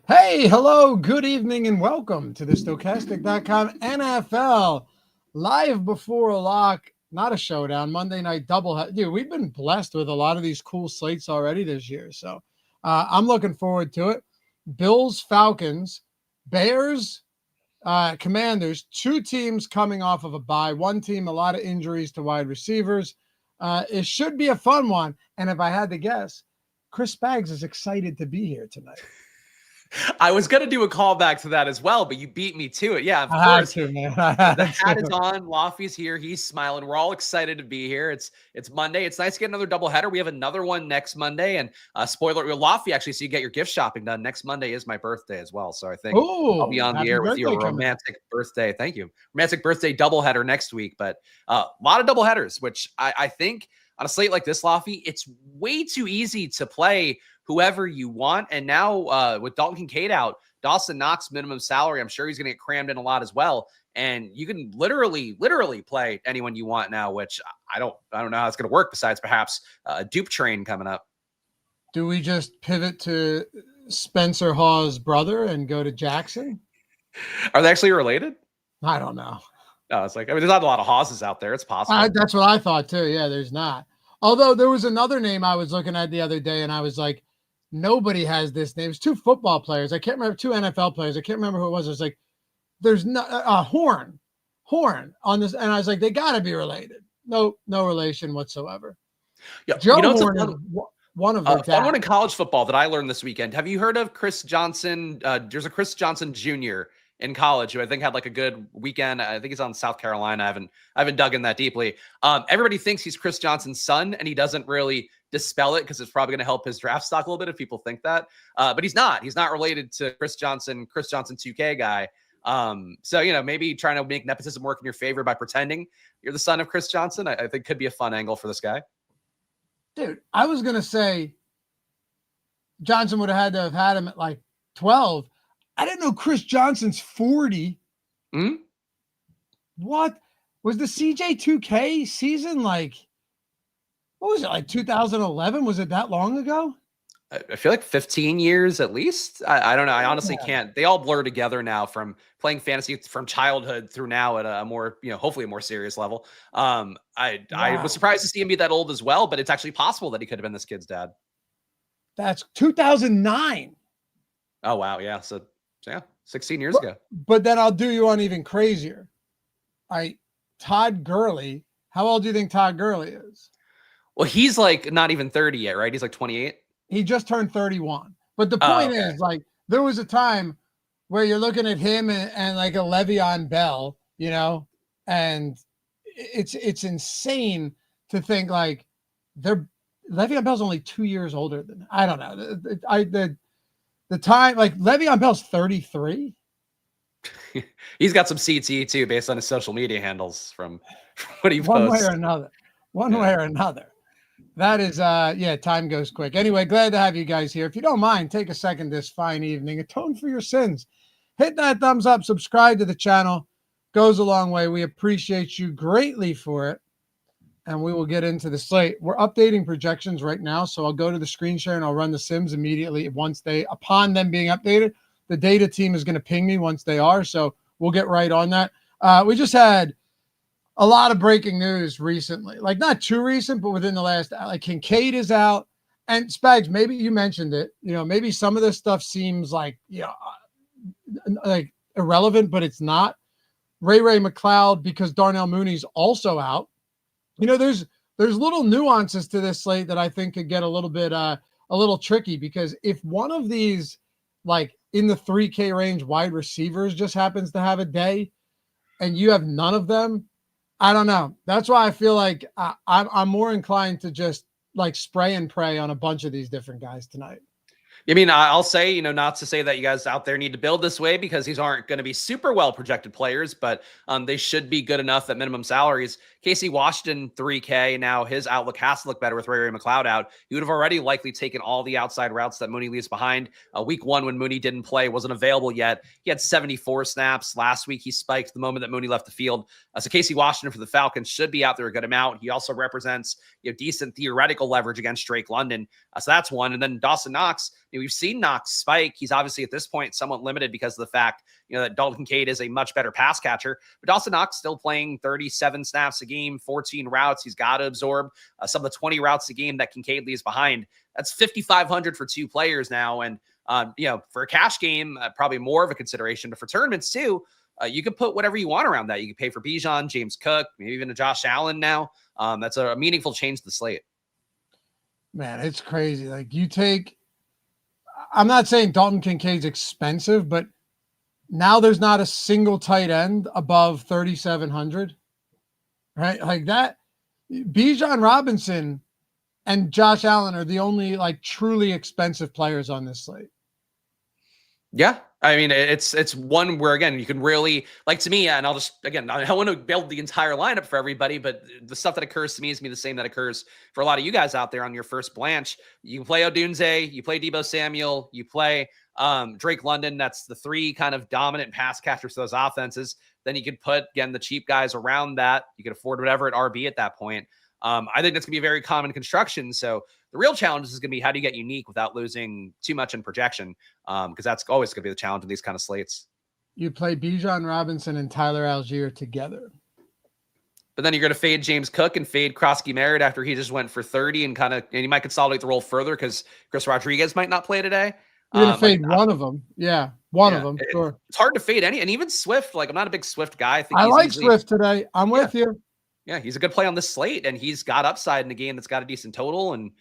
Hey, hello, good evening, and welcome to the Stokastic.com NFL live before a lock, not a showdown, Monday night doubleheader. Dude, we've been blessed with a lot of these cool slates already this year, so I'm looking forward to it. Bills, Falcons, Bears, Commanders, two teams coming off of a bye. One team, a lot of injuries to wide receivers. It should be a fun one, and if I had to guess, Chris Spags is excited to be here tonight. I was going to do a callback to that as well, but you beat me to it. Yeah, of course. The hat is on. Loughy's here. He's smiling. We're all excited to be here. It's Monday. It's nice to get another doubleheader. We have another one next Monday. And spoiler, Loughy, actually, so you get your gift shopping done. Next Monday is my birthday as well. So I think I'll be on the air with you. A romantic birthday. Thank you. Romantic birthday doubleheader next week. But a lot of doubleheaders, which I think on a slate like this, Loughy, it's way too easy to play whoever you want. And now with Dalton Kincaid out, Dawson Knox minimum salary, I'm sure he's going to get crammed in a lot as well. And you can literally play anyone you want now, which I don't know how it's going to work besides perhaps a dupe train coming up. Do we just pivot to Spencer Hawes' brother and go to Jackson? Are they actually related? I don't know. No, it's like, there's not a lot of Hawes out there. It's possible. That's what I thought too. Yeah, there's not. Although there was another name I was looking at the other day and I was like, nobody has this name. It's two football players. I can't remember, two NFL players. I can't remember who it was. It was like, there's no Horn on this. And I was like, they got to be related. No relation whatsoever. Yeah, Joe Horn is one of the fun one in college football that I learned this weekend. Have you heard of Chris Johnson? There's a Chris Johnson Jr. in college who I think had like a good weekend. I think he's on South Carolina. I haven't dug in that deeply. Everybody thinks he's Chris Johnson's son, and he doesn't really dispel it because it's probably going to help his draft stock a little bit if people think that. But he's not. He's not related to Chris Johnson 2K guy. So, maybe trying to make nepotism work in your favor by pretending you're the son of Chris Johnson, I think could be a fun angle for this guy. Dude, I was going to say Johnson would have had to have had him at like 12. I didn't know Chris Johnson's 40. Mm-hmm. What was the CJ2K season like? What was it, like 2011? Was it that long ago? I feel like 15 years at least. I don't know. I honestly can't. They all blur together now from playing fantasy from childhood through now at a more, hopefully a more serious level. I was surprised to see him be that old as well, but it's actually possible that he could have been this kid's dad. That's 2009. Oh, wow. Yeah. So, 16 years ago. But then I'll do you on even crazier. Todd Gurley. How old do you think Todd Gurley is? Well, he's like not even 30 yet, right? He's like 28. He just turned 31. But the point is, like, there was a time where you're looking at him and like a Le'Veon Bell, and it's insane to think like Le'Veon Bell's only 2 years older than, I don't know. The time, like Le'Veon Bell's 33. He's got some CTE too, based on his social media handles from what he posts. One way or another. That is, time goes quick. Anyway, glad to have you guys here. If you don't mind, take a second this fine evening, atone for your sins. Hit that thumbs up, subscribe to the channel. Goes a long way. We appreciate you greatly for it. And we will get into the slate. We're updating projections right now, so I'll go to the screen share and I'll run the sims immediately upon them being updated. The data team is going to ping me once they are, so we'll get right on that. We just had a lot of breaking news recently, like not too recent, but within the last, like Kincaid is out, and Spags, maybe you mentioned it, maybe some of this stuff seems like, like irrelevant, but it's not. Ray McLeod, because Darnell Mooney's also out. There's little nuances to this slate that I think could get a little bit, a little tricky, because if one of these, like in the 3K range wide receivers just happens to have a day and you have none of them, I don't know. That's why I feel like I'm more inclined to just like spray and pray on a bunch of these different guys tonight. I mean, I'll say, not to say that you guys out there need to build this way because these aren't going to be super well projected players, but they should be good enough at minimum salaries. Casey Washington, 3K. Now his outlook has to look better with Ray McLeod out. He would have already likely taken all the outside routes that Mooney leaves behind. Week 1, when Mooney didn't play, wasn't available yet. He had 74 snaps. Last week, he spiked the moment that Mooney left the field. So Casey Washington for the Falcons should be out there a good amount. He also represents decent theoretical leverage against Drake London. So that's one. And then Dawson Knox, we've seen Knox spike. He's obviously at this point somewhat limited because of the fact, that Dalton Kincaid is a much better pass catcher, but Dawson Knox still playing 37 snaps a game, 14 routes. He's got to absorb some of the 20 routes a game that Kincaid leaves behind. That's 5,500 for two players now. And, for a cash game, probably more of a consideration, but for tournaments too, you can put whatever you want around that. You can pay for Bijan, James Cook, maybe even a Josh Allen now. That's a meaningful change to the slate. Man, it's crazy. Like I'm not saying Dalton Kincaid's expensive, but now there's not a single tight end above 3,700, right? Like that. Bijan Robinson and Josh Allen are the only truly expensive players on this slate. Yeah. I mean, it's one where, again, you can really, to me, and I'll just, again, I don't want to build the entire lineup for everybody, but the stuff that occurs to me is the same that occurs for a lot of you guys out there on your first blanch. You can play Odunze, you play Deebo Samuel, you play Drake London. That's the three kind of dominant pass catchers for those offenses. Then you could put, again, the cheap guys around that. You could afford whatever at RB at that point. I think that's going to be a very common construction. So the real challenge is going to be, how do you get unique without losing too much in projection? Because that's always going to be the challenge in these kind of slates. You play Bijan Robinson and Tyler Algier together. But then you're going to fade James Cook and fade Krosky Merritt after he just went for 30 and you might consolidate the role further because Chris Rodriguez might not play today. You're going to fade one of them. Yeah, one of them. Sure. It's hard to fade any. And even Swift, I'm not a big Swift guy. I like Swift today. I'm with you. Yeah, he's a good play on this slate, and he's got upside in a game that's got a decent total and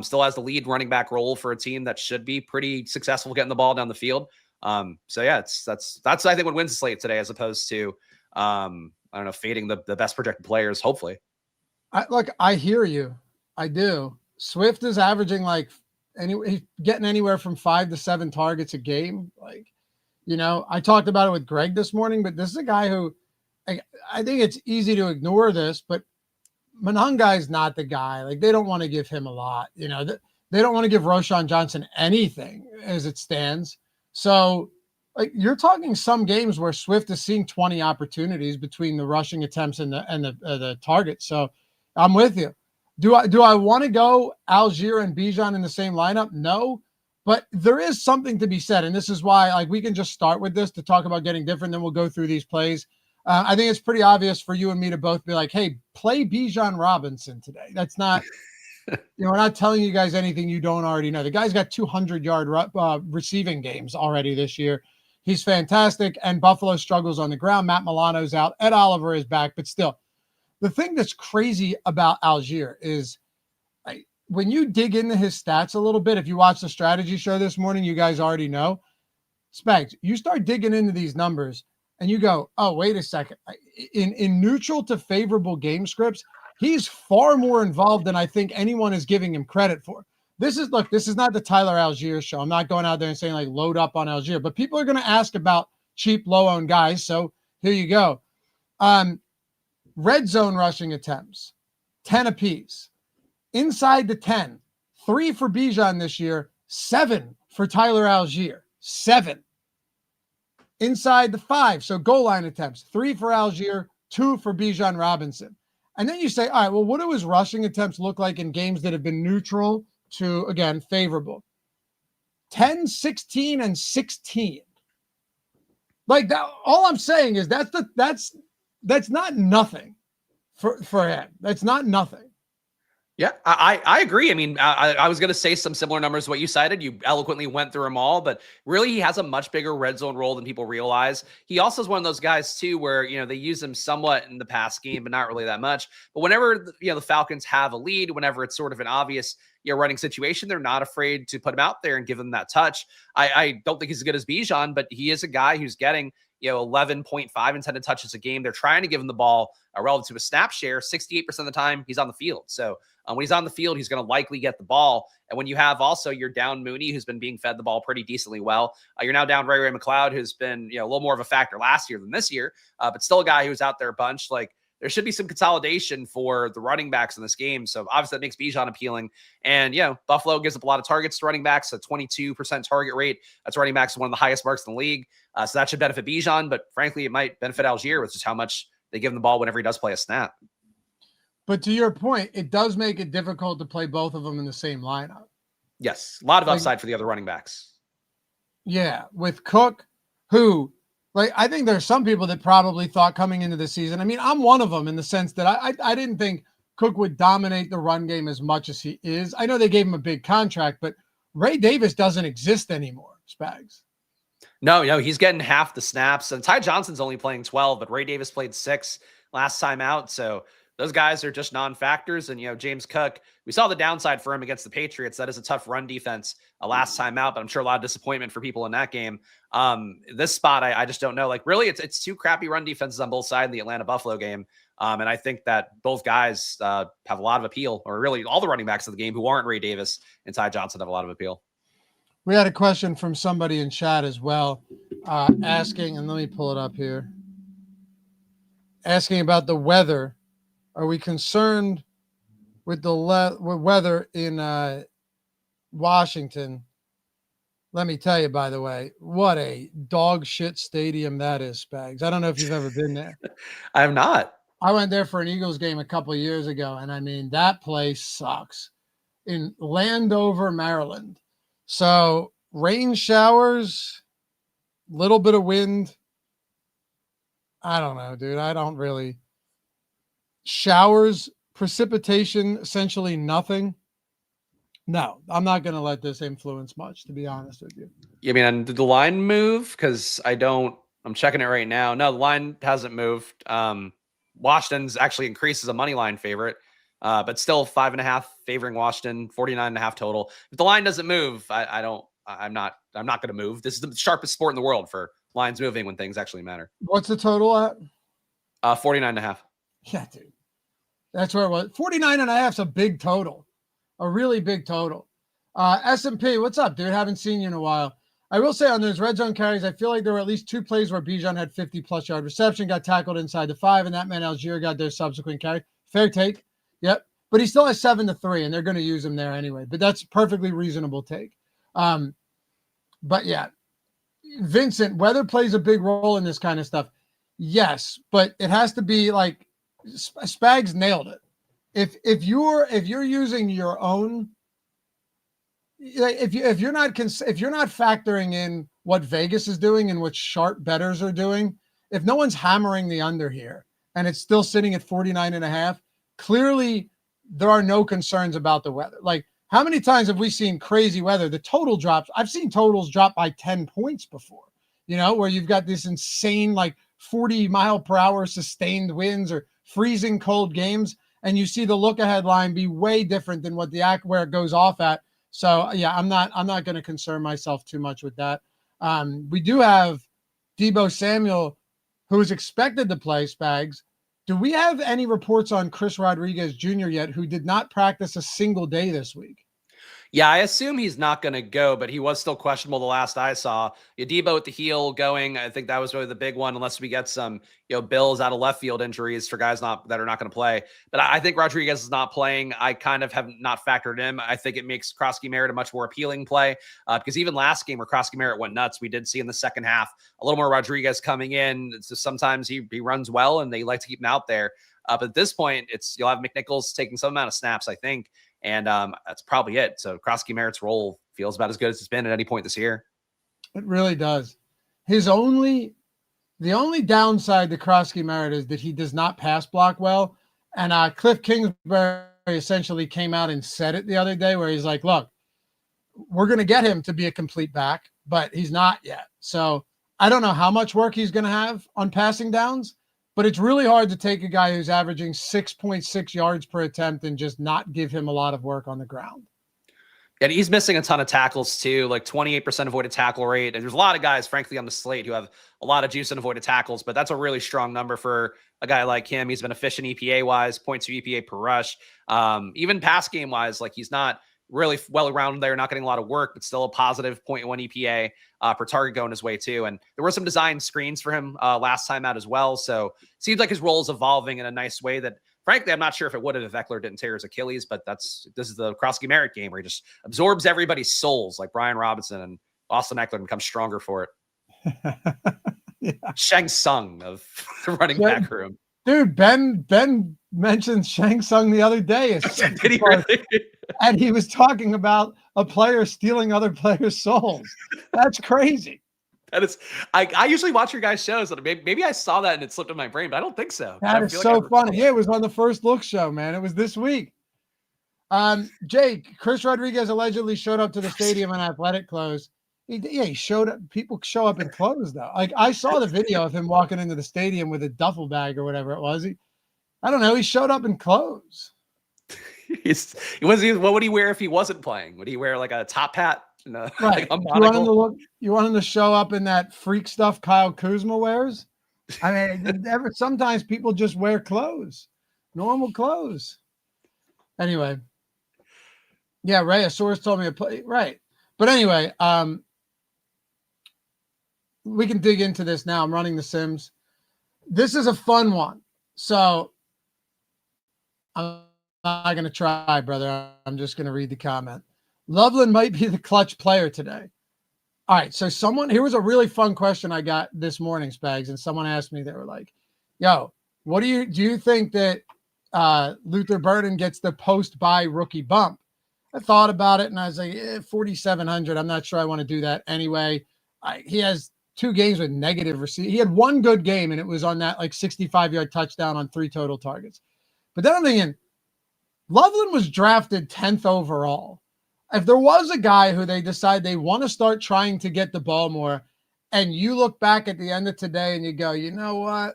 still has the lead running back role for a team that should be pretty successful getting the ball down the field. That's I think what wins the slate today, as opposed to fading the best projected players. Hopefully, I hear you. I do. Swift is averaging he's getting anywhere from 5 to 7 targets a game. I talked about it with Greg this morning, but this is a guy who. I think it's easy to ignore this, but Monangai is not the guy. They don't want to give him a lot. They don't want to give Roschon Johnson anything as it stands. So, you're talking some games where Swift is seeing 20 opportunities between the rushing attempts and the targets. So, I'm with you. Do I want to go Algier and Bijan in the same lineup? No, but there is something to be said, and this is why we can just start with this to talk about getting different. Then we'll go through these plays. I think it's pretty obvious for you and me to both be like, hey, play Bijan Robinson today. That's not, we're not telling you guys anything you don't already know. The guy's got 200-yard receiving games already this year. He's fantastic, and Buffalo struggles on the ground. Matt Milano's out. Ed Oliver is back, but still. The thing that's crazy about Algier is when you dig into his stats a little bit, if you watch the strategy show this morning, you guys already know. Spags, you start digging into these numbers, and you go, oh, wait a second. In neutral to favorable game scripts, he's far more involved than I think anyone is giving him credit for. This is not the Tyler Algier show. I'm not going out there and saying load up on Algier, but people are going to ask about cheap, low-owned guys. So here you go. Red zone rushing attempts, 10 apiece. Inside the 10, 3 for Bijan this year, 7 for Tyler Algier, 7. Inside the 5, so goal line attempts, 3 for Algier, 2 for Bijan Robinson. And then you say, all right, well, what do his rushing attempts look like in games that have been neutral to, again, favorable? 10, 16, and 16. That. All I'm saying is that's not nothing for him. That's not nothing. Yeah, I agree. I mean, I was going to say some similar numbers to what you cited. You eloquently went through them all, but really he has a much bigger red zone role than people realize. He also is one of those guys too, where, they use him somewhat in the pass game, but not really that much. But whenever, the Falcons have a lead, whenever it's sort of an obvious, running situation, they're not afraid to put him out there and give him that touch. I don't think he's as good as Bijan, but he is a guy who's getting, 11.5 intended touches a game. They're trying to give him the ball relative to a snap share. 68% of the time he's on the field. So when he's on the field, he's going to likely get the ball. And when you have also your down Mooney, who's been being fed the ball pretty decently well, you're now down Ray McLeod, who's been a little more of a factor last year than this year, but still a guy who's out there a bunch. There should be some consolidation for the running backs in this game. So obviously that makes Bijan appealing. And, Buffalo gives up a lot of targets to running backs, a 22% target rate. That's running backs, one of the highest marks in the league. So that should benefit Bijan, but frankly, it might benefit Algier, which is how much they give him the ball whenever he does play a snap. But to your point, it does make it difficult to play both of them in the same lineup. Yes, a lot of upside for the other running backs. Yeah, with Cook, who, like, I think there's some people that probably thought coming into the season. I mean, I'm one of them in the sense that I didn't think Cook would dominate the run game as much as he is. I know they gave him a big contract, but Ray Davis doesn't exist anymore, Spags. No, he's getting half the snaps. And Ty Johnson's only playing 12, but Ray Davis played 6 last time out. So those guys are just non-factors. And, James Cook, we saw the downside for him against the Patriots. That is a tough run defense last time out, but I'm sure a lot of disappointment for people in that game. This spot, I just don't know. Like, really, it's 2 crappy run defenses on both sides in the Atlanta-Buffalo game. And I think that both guys have a lot of appeal, or really all the running backs of the game who aren't Ray Davis and Ty Johnson have a lot of appeal. We had a question from somebody in chat as well, asking, and let me pull it up here, asking about the weather. Are we concerned with the weather in Washington? Let me tell you, by the way, what a dog shit stadium that is, Spags. I don't know if you've ever been there. I have not. I went there for an Eagles game a couple of years ago, and I mean, that place sucks. In Landover, Maryland. So rain showers, little bit of wind. I don't know, dude. I don't really. Showers, precipitation, essentially nothing. No, I'm not going to let this influence much, to be honest with you. I mean, and did the line move? Because I'm checking it right now. No, the line hasn't moved. Washington's actually increased as a money line favorite. But still 5.5 favoring Washington, 49.5 total. If the line doesn't move, I'm not going to move. This is the sharpest sport in the world for lines moving when things actually matter. What's the total at? 49.5. Yeah, dude. That's where it was. 49.5 is a big total, a really big total. S&P, what's up, dude? Haven't seen you in a while. I will say on those red zone carries, I feel like there were at least 2 plays where Bijan had 50-plus yard reception, got tackled inside the 5, and that meant Algier got their subsequent carry. Fair take. Yep. But he still has 7-3, and they're going to use him there anyway. But that's perfectly reasonable take. But yeah, Vincent, weather plays a big role in this kind of stuff. Yes, but it has to be like Spags nailed it. If you're using your own, if you're not factoring in what Vegas is doing and what sharp bettors are doing, if no one's hammering the under here and it's still sitting at 49.5. Clearly, there are no concerns about the weather. Like, how many times have we seen crazy weather? The total drops. I've seen totals drop by 10 points before, where you've got this insane, like 40-mile-per-hour sustained winds or freezing cold games, and you see the look-ahead line be way different than what where it goes off at. So, yeah, I'm not going to concern myself too much with that. We do have Deebo Samuel, who is expected to play, Spags. Do we have any reports on Chris Rodriguez Jr. yet, who did not practice a single day this week? Yeah, I assume he's not going to go, but he was still questionable the last I saw. Debo with the heel going. I think that was really the big one, unless we get some, Bills out of left field injuries for guys that are not going to play. But I think Rodriguez is not playing. I kind of have not factored him. I think it makes Krosky Merritt a much more appealing play because even last game where Krosky Merritt went nuts, we did see in the second half a little more Rodriguez coming in. It's just sometimes he runs well and they like to keep him out there. But at this point, you'll have McNichols taking some amount of snaps, I think. And that's probably it. So Krosky Merritt's role feels about as good as it's been at any point this year. It really does. The only downside to Krosky Merritt is that he does not pass block well. And Cliff Kingsbury essentially came out and said it the other day where he's like, look, we're going to get him to be a complete back, but he's not yet. So I don't know how much work he's going to have on passing downs. But it's really hard to take a guy who's averaging 6.6 yards per attempt and just not give him a lot of work on the ground. And he's missing a ton of tackles too, like 28% avoided tackle rate. And there's a lot of guys, frankly, on the slate who have a lot of juice and avoided tackles, but that's a really strong number for a guy like him. He's been efficient EPA-wise, 0.2 EPA per rush. Even pass game-wise, like he's not really well around there, not getting a lot of work, but still a positive 0.1 EPA per target going his way too. And there were some design screens for him last time out as well. So it seems like his role is evolving in a nice way that, frankly, I'm not sure if it would have if Eckler didn't tear his Achilles, but this is the Krosky Merritt game where he just absorbs everybody's souls like Brian Robinson, and Austin Eckler becomes stronger for it. Yeah. Shang Tsung of the running back room. Dude, Ben mentioned Shang Tsung the other day. Did he really? And he was talking about a player stealing other players' souls. That's crazy. That is, I usually watch your guys' shows, and maybe I saw that and it slipped in my brain, but I don't think so. That is so funny. Yeah, it was on the First Look show, man. It was this week. Jake, Chris Rodriguez allegedly showed up to the stadium in athletic clothes. He showed up. People show up in clothes, though. Like, I saw the video of him walking into the stadium with a duffel bag or whatever it was. I don't know. He showed up in clothes. What would he wear if he wasn't playing? Would he wear like a top hat? Right. Like you want him to show up in that freak stuff Kyle Kuzma wears? I mean, sometimes people just wear clothes, normal clothes. Anyway. Yeah, Ray, a source told me to play. Right. But anyway, we can dig into this now. I'm running the Sims. This is a fun one. So I'm not going to try, brother. I'm just going to read the comment. Loveland might be the clutch player today. All right. So here was a really fun question I got this morning, Spags, and someone asked me, they were like, yo, do you think that Luther Burden gets the post-buy rookie bump? I thought about it and I was like, 4,700. I'm not sure I want to do that anyway. He has 2 games with negative receipt. He had 1 good game and it was on that like 65-yard touchdown on 3 total targets. But then I'm thinking, Loveland was drafted 10th overall. If there was a guy who they decide they want to start trying to get the ball more, and you look back at the end of today and you go, you know what?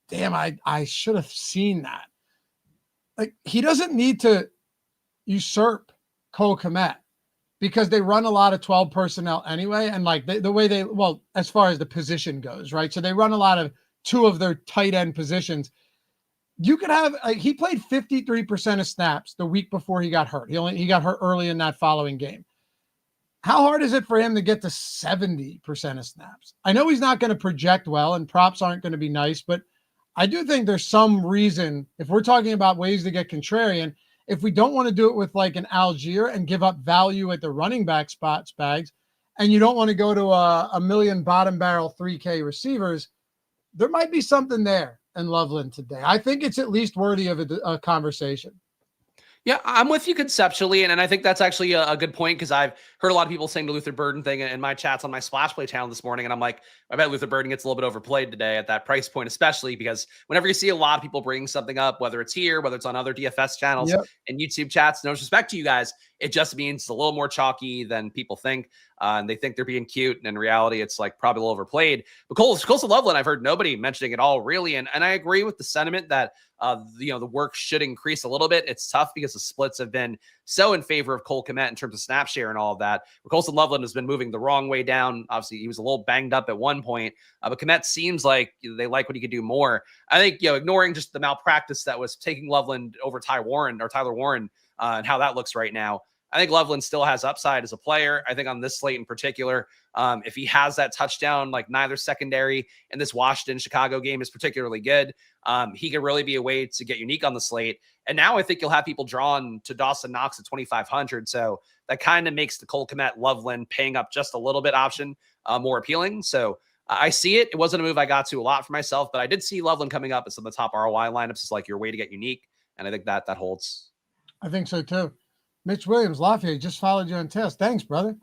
Damn, I should have seen that. Like, he doesn't need to usurp Cole Kmet because they run a lot of 12 personnel anyway. And like the way as far as the position goes, right? So they run a lot of 2 of their tight end positions. You could have, he played 53% of snaps the week before he got hurt. He got hurt early in that following game. How hard is it for him to get to 70% of snaps? I know he's not going to project well and props aren't going to be nice, but I do think there's some reason, if we're talking about ways to get contrarian, if we don't want to do it with like an Algier and give up value at the running back spots, Bags, and you don't want to go to a million bottom barrel 3K receivers, there might be something there in Loveland today. I think it's at least worthy of a conversation. Yeah, I'm with you conceptually, and I think that's actually a good point because I've heard a lot of people saying the Luther Burden thing in my chats on my Splash Play channel this morning, and I'm like, I bet Luther Burden gets a little bit overplayed today at that price point, especially because whenever you see a lot of people bringing something up, whether it's here, whether it's on other DFS channels and YouTube chats, no disrespect to you guys, it just means it's a little more chalky than people think, and they think they're being cute, and in reality, it's like probably a little overplayed. But Coastal Loveland, I've heard nobody mentioning at all, really, and I agree with the sentiment that the work should increase a little bit. It's tough because the splits have been so in favor of Cole Kmet in terms of snap share and all of that. Colson Loveland has been moving the wrong way down. Obviously, he was a little banged up at one point, but Kmet seems like they like what he could do more. I think, ignoring just the malpractice that was taking Loveland over Tyler Warren and how that looks right now, I think Loveland still has upside as a player. I think on this slate in particular, if he has that touchdown, like neither secondary in this Washington-Chicago game is particularly good, he could really be a way to get unique on the slate. And now I think you'll have people drawn to Dawson Knox at 2,500. So that kind of makes the Cole Kmet Loveland paying up just a little bit option more appealing. So I see it. It wasn't a move I got to a lot for myself, but I did see Loveland coming up as some of the top ROI lineups is like your way to get unique. And I think that holds. I think so too. Mitch Williams, Lafayette, just followed you on Tails. Thanks, brother.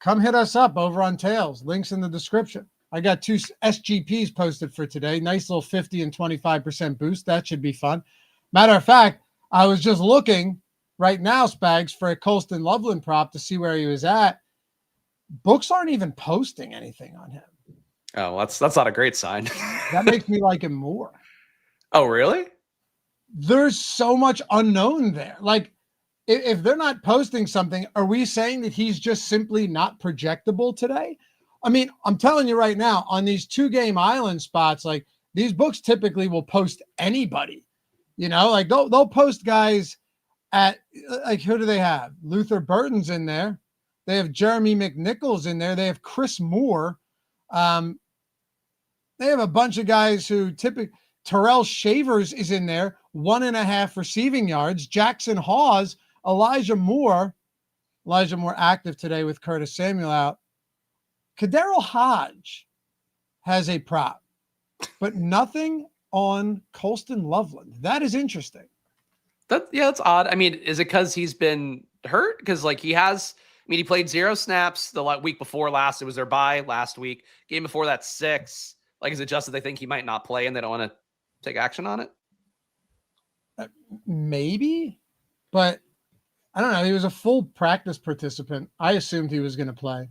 Come hit us up over on Tails. Links in the description. I got 2 SGPs posted for today. Nice little 50 and 25% boost. That should be fun. Matter of fact, I was just looking right now, Spags, for a Colston Loveland prop to see where he was at. Books aren't even posting anything on him. Oh, that's not a great sign. That makes me like him more. Oh, really? There's so much unknown there. Like, if they're not posting something, are we saying that he's just simply not projectable today? I mean, I'm telling you right now, on these 2-game island spots, like these books typically will post anybody, like they'll post guys at, like, who do they have? Luther Burton's in there. They have Jeremy McNichols in there. They have Chris Moore. They have a bunch of guys who Terrell Shavers is in there, 1.5 receiving yards. Jackson Hawes, Elijah Moore active today with Curtis Samuel out. Kadero Hodge has a prop, but nothing on Colston Loveland. That is interesting. That's odd. I mean, is it because he's been hurt? Because like he played 0 snaps the week before last. It was their bye last week. Game before that, 6. Like, is it just that they think he might not play and they don't want to take action on it? Maybe, but I don't know. He was a full practice participant. I assumed he was going to play.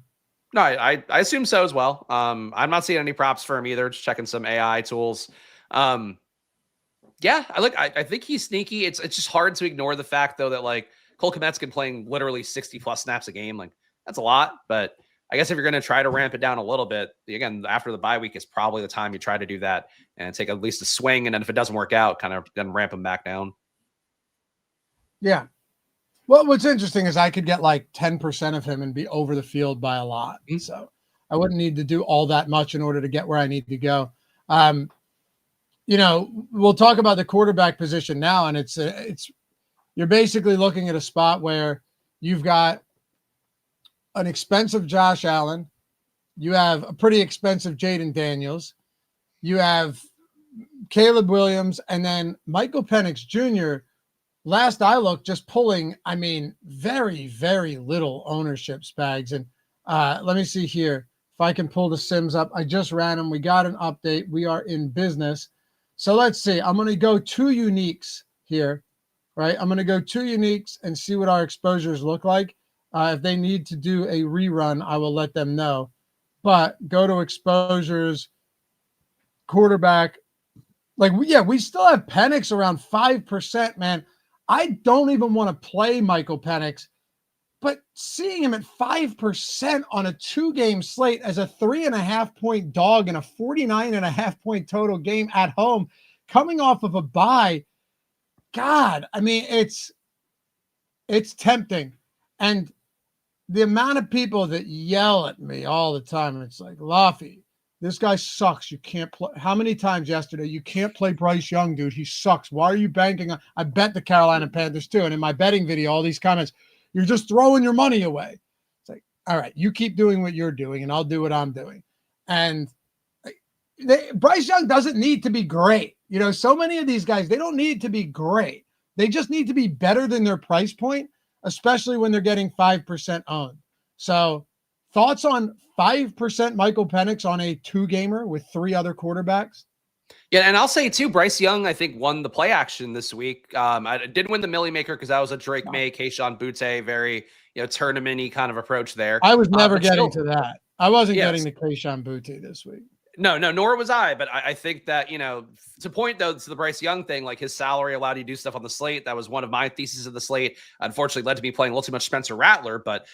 No, I assume so as well. I'm not seeing any props for him either. Just checking some AI tools. Yeah, I think he's sneaky. It's just hard to ignore the fact though that like Cole Kmet's been playing literally 60 plus snaps a game. Like that's a lot, but I guess if you're going to try to ramp it down a little bit, again, after the bye week is probably the time you try to do that and take at least a swing. And then if it doesn't work out, kind of then ramp him back down. Yeah. Well, what's interesting is I could get like 10% of him and be over the field by a lot. Mm-hmm. So I wouldn't need to do all that much in order to get where I need to go. We'll talk about the quarterback position now, and it's you're basically looking at a spot where you've got an expensive Josh Allen, you have a pretty expensive Jaden Daniels, you have Caleb Williams, and then Michael Penix Jr. Last I looked, just pulling, very, very little ownership, Spags. And let me see here if I can pull the Sims up. I just ran them. We got an update. We are in business. So let's see. I'm going to go 2 uniques here, right? I'm going to go 2 uniques and see what our exposures look like. If they need to do a rerun, I will let them know. But go to exposures, quarterback. We still have Penix around 5%, man. I don't even want to play Michael Penix, but seeing him at 5% on a 2-game slate as a 3.5-point dog in a 49.5-point total game at home, coming off of a bye, God, it's tempting. And the amount of people that yell at me all the time, it's like, Loughy, this guy sucks. You can't play. How many times yesterday? You can't play Bryce Young, dude. He sucks. Why are you banking on? I bet the Carolina Panthers too. And in my betting video, all these comments, you're just throwing your money away. It's like, all right, you keep doing what you're doing and I'll do what I'm doing. And Bryce Young doesn't need to be great. So many of these guys, they don't need to be great. They just need to be better than their price point, especially when they're getting 5% owned. So thoughts on 5% Michael Penix on a 2-gamer with 3 other quarterbacks? Yeah, and I'll say too, Bryce Young, I think, won the play action this week. I didn't win the Millie Maker because that was a Drake May, Kayshon Boutte, very tournament-y kind of approach there. I was never getting to that. I wasn't getting the Kayshon Boutte this week. No, nor was I. But I think that, to point, though, to the Bryce Young thing, like his salary allowed you to do stuff on the slate. That was one of my theses of the slate. Unfortunately, led to me playing a little too much Spencer Rattler. But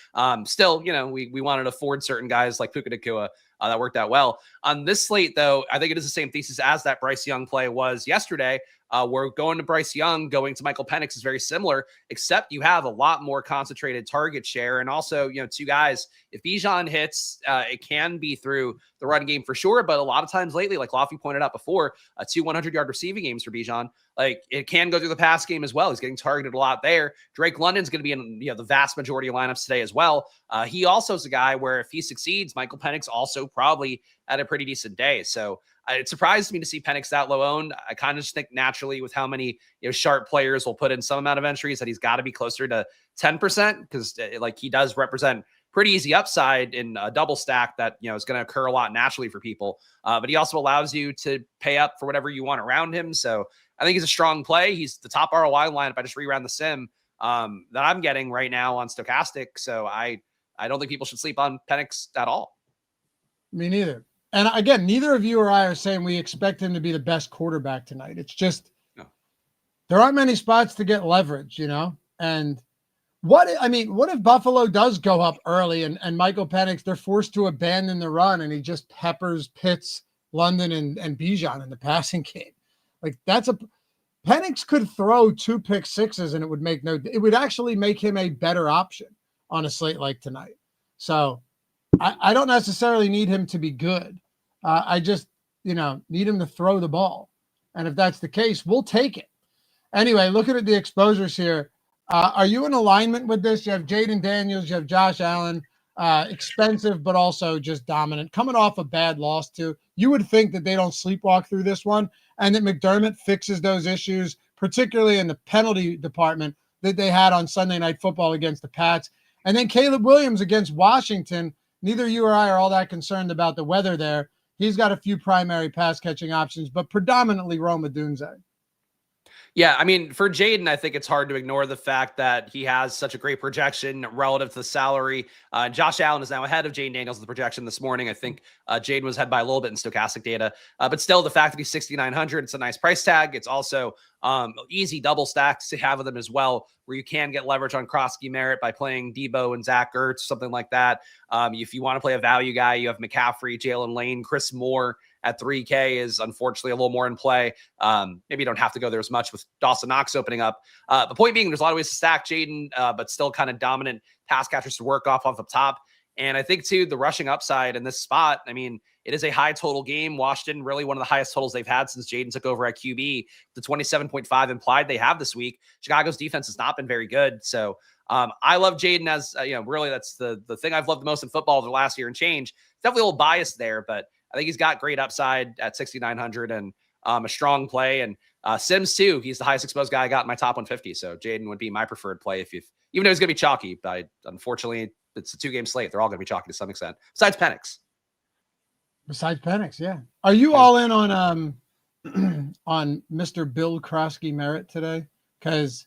still, we wanted to afford certain guys like Puka Nacua. That worked out well. On this slate, though, I think it is the same thesis as that Bryce Young play was yesterday. We're going to Bryce Young, going to Michael Penix is very similar, except you have a lot more concentrated target share. And also, 2 guys, if Bijan hits, it can be through the run game for sure. But a lot of times lately, like Loughy pointed out before, 2 100-yard receiving games for Bijan. Like it can go through the pass game as well. He's getting targeted a lot there. Drake London's going to be in the vast majority of lineups today as well. He also is a guy where if he succeeds, Michael Penix also probably had a pretty decent day. So it surprised me to see Penix that low owned. I kind of just think naturally with how many sharp players will put in some amount of entries that he's got to be closer to 10% because like he does represent pretty easy upside in a double stack that is going to occur a lot naturally for people. But he also allows you to pay up for whatever you want around him. So I think he's a strong play. He's the top ROI lineup. I just reran the sim that I'm getting right now on Stokastic. So I don't think people should sleep on Penix at all. Me neither. And again, neither of you or I are saying we expect him to be the best quarterback tonight. It's just there aren't many spots to get leverage, And what if Buffalo does go up early and Michael Penix, they're forced to abandon the run and he just peppers Pitts, London, and Bijan in the passing game? Like Penix could throw 2 pick sixes and it would actually make him a better option on a slate like tonight. So I don't necessarily need him to be good. I just, need him to throw the ball. And if that's the case, we'll take it. Anyway, looking at the exposures here, are you in alignment with this? You have Jaden Daniels, you have Josh Allen. expensive, but also just dominant. Coming off a bad loss too, you would think that they don't sleepwalk through this one, and that McDermott fixes those issues, particularly in the penalty department that they had on Sunday Night Football against the Pats. And then Caleb Williams against Washington. Neither you or I are all that concerned about the weather there. He's got a few primary pass catching options, but predominantly Rome Odunze. Yeah, I mean, for Jaden, I think it's hard to ignore the fact that he has such a great projection relative to the salary. Josh Allen is now ahead of Jaden Daniels in the projection this morning. I think Jaden was ahead by a little bit in Stokastic data. But still, the fact that he's 6,900, it's a nice price tag. It's also easy double stacks to have with them as well, where you can get leverage on Krosky Merritt by playing Debo and Zach Ertz, something like that. If you want to play a value guy, you have McCaffrey, Jalen Lane, Chris Moore at 3K is unfortunately a little more in play. Maybe you don't have to go there as much with Dawson Knox opening up. The point being, there's a lot of ways to stack Jaden, but still kind of dominant pass catchers to work off the top. And I think, too, the rushing upside in this spot, I mean, it is a high total game. Washington, really one of the highest totals they've had since Jaden took over at QB. The 27.5 implied they have this week. Chicago's defense has not been very good. So I love Jaden as, really that's the thing I've loved the most in football over the last year and change. Definitely a little biased there, but I think he's got great upside at 6,900 and a strong play. And Sims, too, he's the highest exposed guy I got in my top 150. So Jaden would be my preferred play even though he's going to be chalky. But unfortunately, it's a 2-game slate. They're all going to be chalky to some extent, besides Penix. Besides Penix, yeah. Are you all in on on Mr. Bill Krosky Merritt today? Because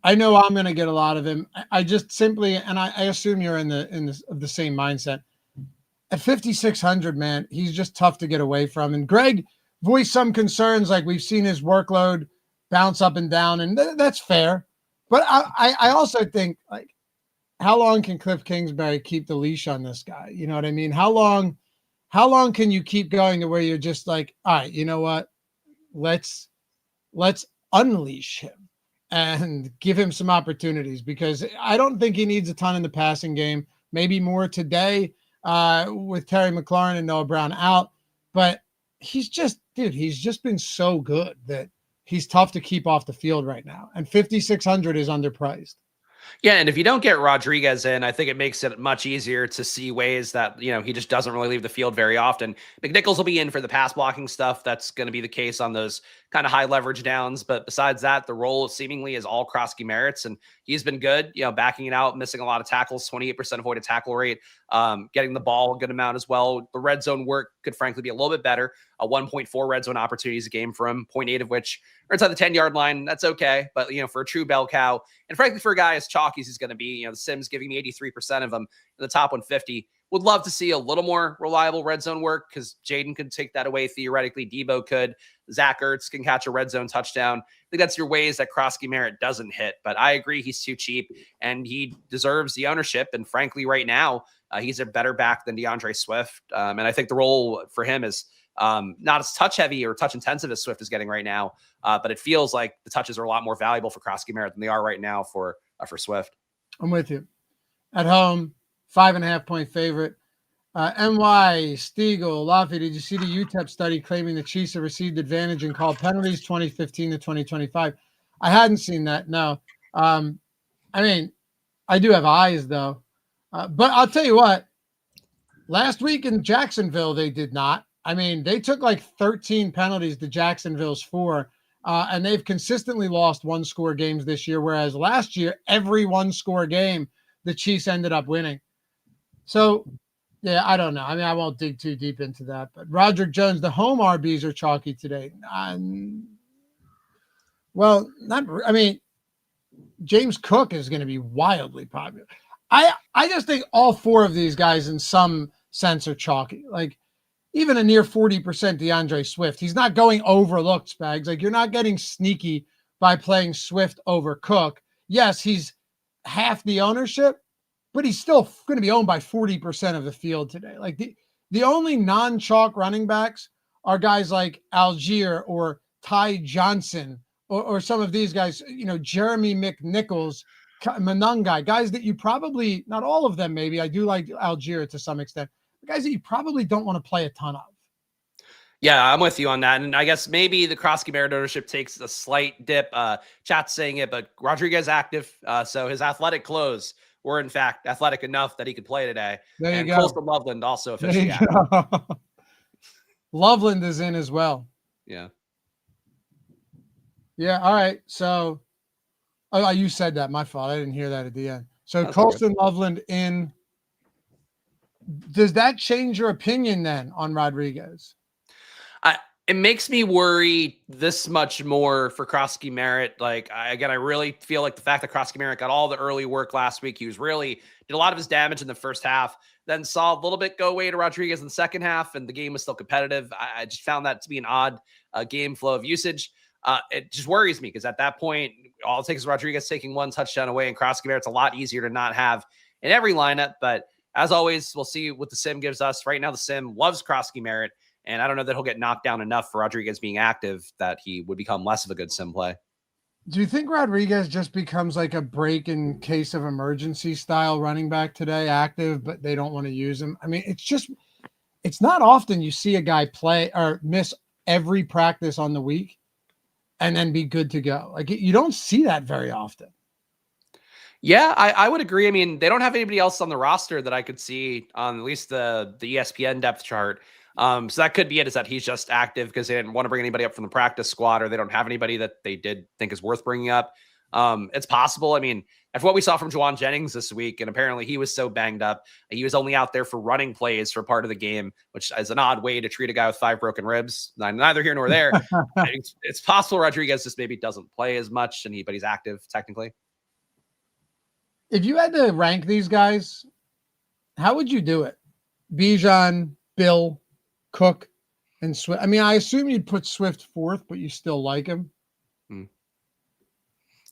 I know I'm going to get a lot of him. I just simply, and I assume you're in the same mindset. At 5,600, man, he's just tough to get away from. And Greg voiced some concerns, like we've seen his workload bounce up and down, and that's fair. But I also think, like, how long can Cliff Kingsbury keep the leash on this guy? You know what I mean? How long can you keep going to where you're just like, all right, you know what? Let's unleash him and give him some opportunities, because I don't think he needs a ton in the passing game. Maybe more today with Terry McLaurin and Noah Brown out. But he's just been so good that he's tough to keep off the field right now. And 5,600 is underpriced. Yeah, and if you don't get Rodriguez in, I think it makes it much easier to see ways that, he just doesn't really leave the field very often. McNichols will be in for the pass blocking stuff. That's going to be the case on those kind of high leverage downs. But besides that, the role seemingly is all Krosky Merritt's, and he's been good, backing it out, missing a lot of tackles, 28% avoided tackle rate, getting the ball a good amount as well. The red zone work could frankly be a little bit better. 1.4 red zone opportunities a game for him, 0.8 of which are inside the 10-yard line. That's okay. But, for a true bell cow, and frankly, for a guy as chalky as he's going to be, the Sims giving me 83% of them in the top 150. Would love to see a little more reliable red zone work, because Jaden could take that away theoretically. Debo could. Zach Ertz can catch a red zone touchdown. I think that's your ways that Krosky Merritt doesn't hit. But I agree, he's too cheap, and he deserves the ownership. And frankly, right now, he's a better back than DeAndre Swift. And I think the role for him is not as touch heavy or touch intensive as Swift is getting right now. But it feels like the touches are a lot more valuable for Krosky Merritt than they are right now for Swift. I'm with you. At home, 5.5-point favorite. NY, Stiegel, Loughy, did you see the UTEP study claiming the Chiefs have received advantage in called penalties 2015 to 2025? I hadn't seen that, no. I mean, I do have eyes, though. But I'll tell you what, last week in Jacksonville, they did not. I mean, they took like 13 penalties to Jacksonville's 4, and they've consistently lost one-score games this year, whereas last year, every one-score game, the Chiefs ended up winning. So, yeah, I don't know. I mean, I won't dig too deep into that. But Roderick Jones, the home RBs are chalky today. James Cook is going to be wildly popular. I just think all 4 of these guys in some sense are chalky. Like, even a near 40% DeAndre Swift. He's not going overlooked, Spags. Like, you're not getting sneaky by playing Swift over Cook. Yes, he's half the ownership, but he's still going to be owned by 40% of the field today. Like, the only non-chalk running backs are guys like Algier or Ty Johnson or some of these guys, Jeremy McNichols, Manungai, guys that you probably, not all of them maybe, I do like Algier to some extent, guys that you probably don't want to play a ton of. Yeah, I'm with you on that. And I guess maybe the Krosky Merritt ownership takes a slight dip. Chat's saying it, but Rodriguez active. So his athletic close were in fact athletic enough that he could play today. There you and go. Colston Loveland also officially Loveland is in as well. Yeah. Yeah. All right. So, oh, you said that. My fault. I didn't hear that at the end. So That's Colston Loveland in. Does that change your opinion then on Rodriguez? It makes me worry this much more for Krosky Merritt. Like, I really feel like the fact that Krosky Merritt got all the early work last week, he was really did a lot of his damage in the first half, then saw a little bit go away to Rodriguez in the second half, and the game was still competitive. I just found that to be an odd game flow of usage. It just worries me because at that point, all it takes is Rodriguez taking one touchdown away, and Krosky Merritt's a lot easier to not have in every lineup. But as always, we'll see what the sim gives us. Right now, the sim loves Krosky Merritt. And I don't know that he'll get knocked down enough for Rodriguez being active that he would become less of a good sim play. Do you think Rodriguez just becomes like a break in case of emergency style running back today, active, but they don't want to use him? I mean, it's not often you see a guy play or miss every practice on the week and then be good to go. Like, you don't see that very often. Yeah, I would agree. I mean, they don't have anybody else on the roster that I could see on at least the ESPN depth chart. So that could be it, is that he's just active because they didn't want to bring anybody up from the practice squad, or they don't have anybody that they did think is worth bringing up. It's possible. I mean, after what we saw from Juwan Jennings this week, and apparently he was so banged up, he was only out there for running plays for part of the game, which is an odd way to treat a guy with 5 broken ribs. Neither here nor there. It's possible Rodriguez just maybe doesn't play as much, but he's active technically. If you had to rank these guys, how would you do it? Bijan, Bill, Cook, and Swift. I mean, I assume you'd put Swift fourth, but you still like him.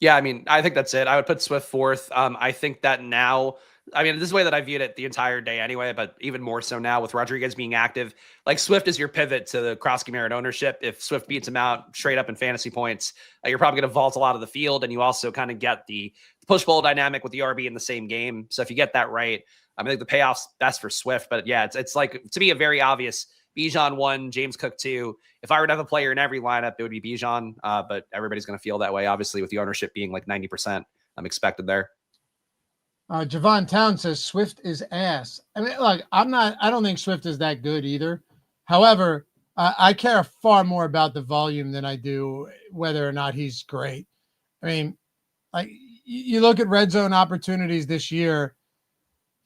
Yeah, I mean, I think that's it. I would put Swift fourth. I think that now, I mean, this is the way that I viewed it the entire day anyway, but even more so now with Rodriguez being active. Like, Swift is your pivot to the Krosky Merritt ownership. If Swift beats him out straight up in fantasy points, you're probably going to vault a lot of the field, and you also kind of get the push-pull dynamic with the RB in the same game. So if you get that right, I think the payoff's best for Swift. But yeah, it's like, to me, a very obvious Bijan 1, James Cook 2. If I were to have a player in every lineup, it would be Bijan, but everybody's going to feel that way, obviously, with the ownership being like 90%. I'm expected there. Javon Town says Swift is ass. I mean, look, I don't think Swift is that good either. However, I care far more about the volume than I do whether or not he's great. I mean, like, you look at red zone opportunities this year,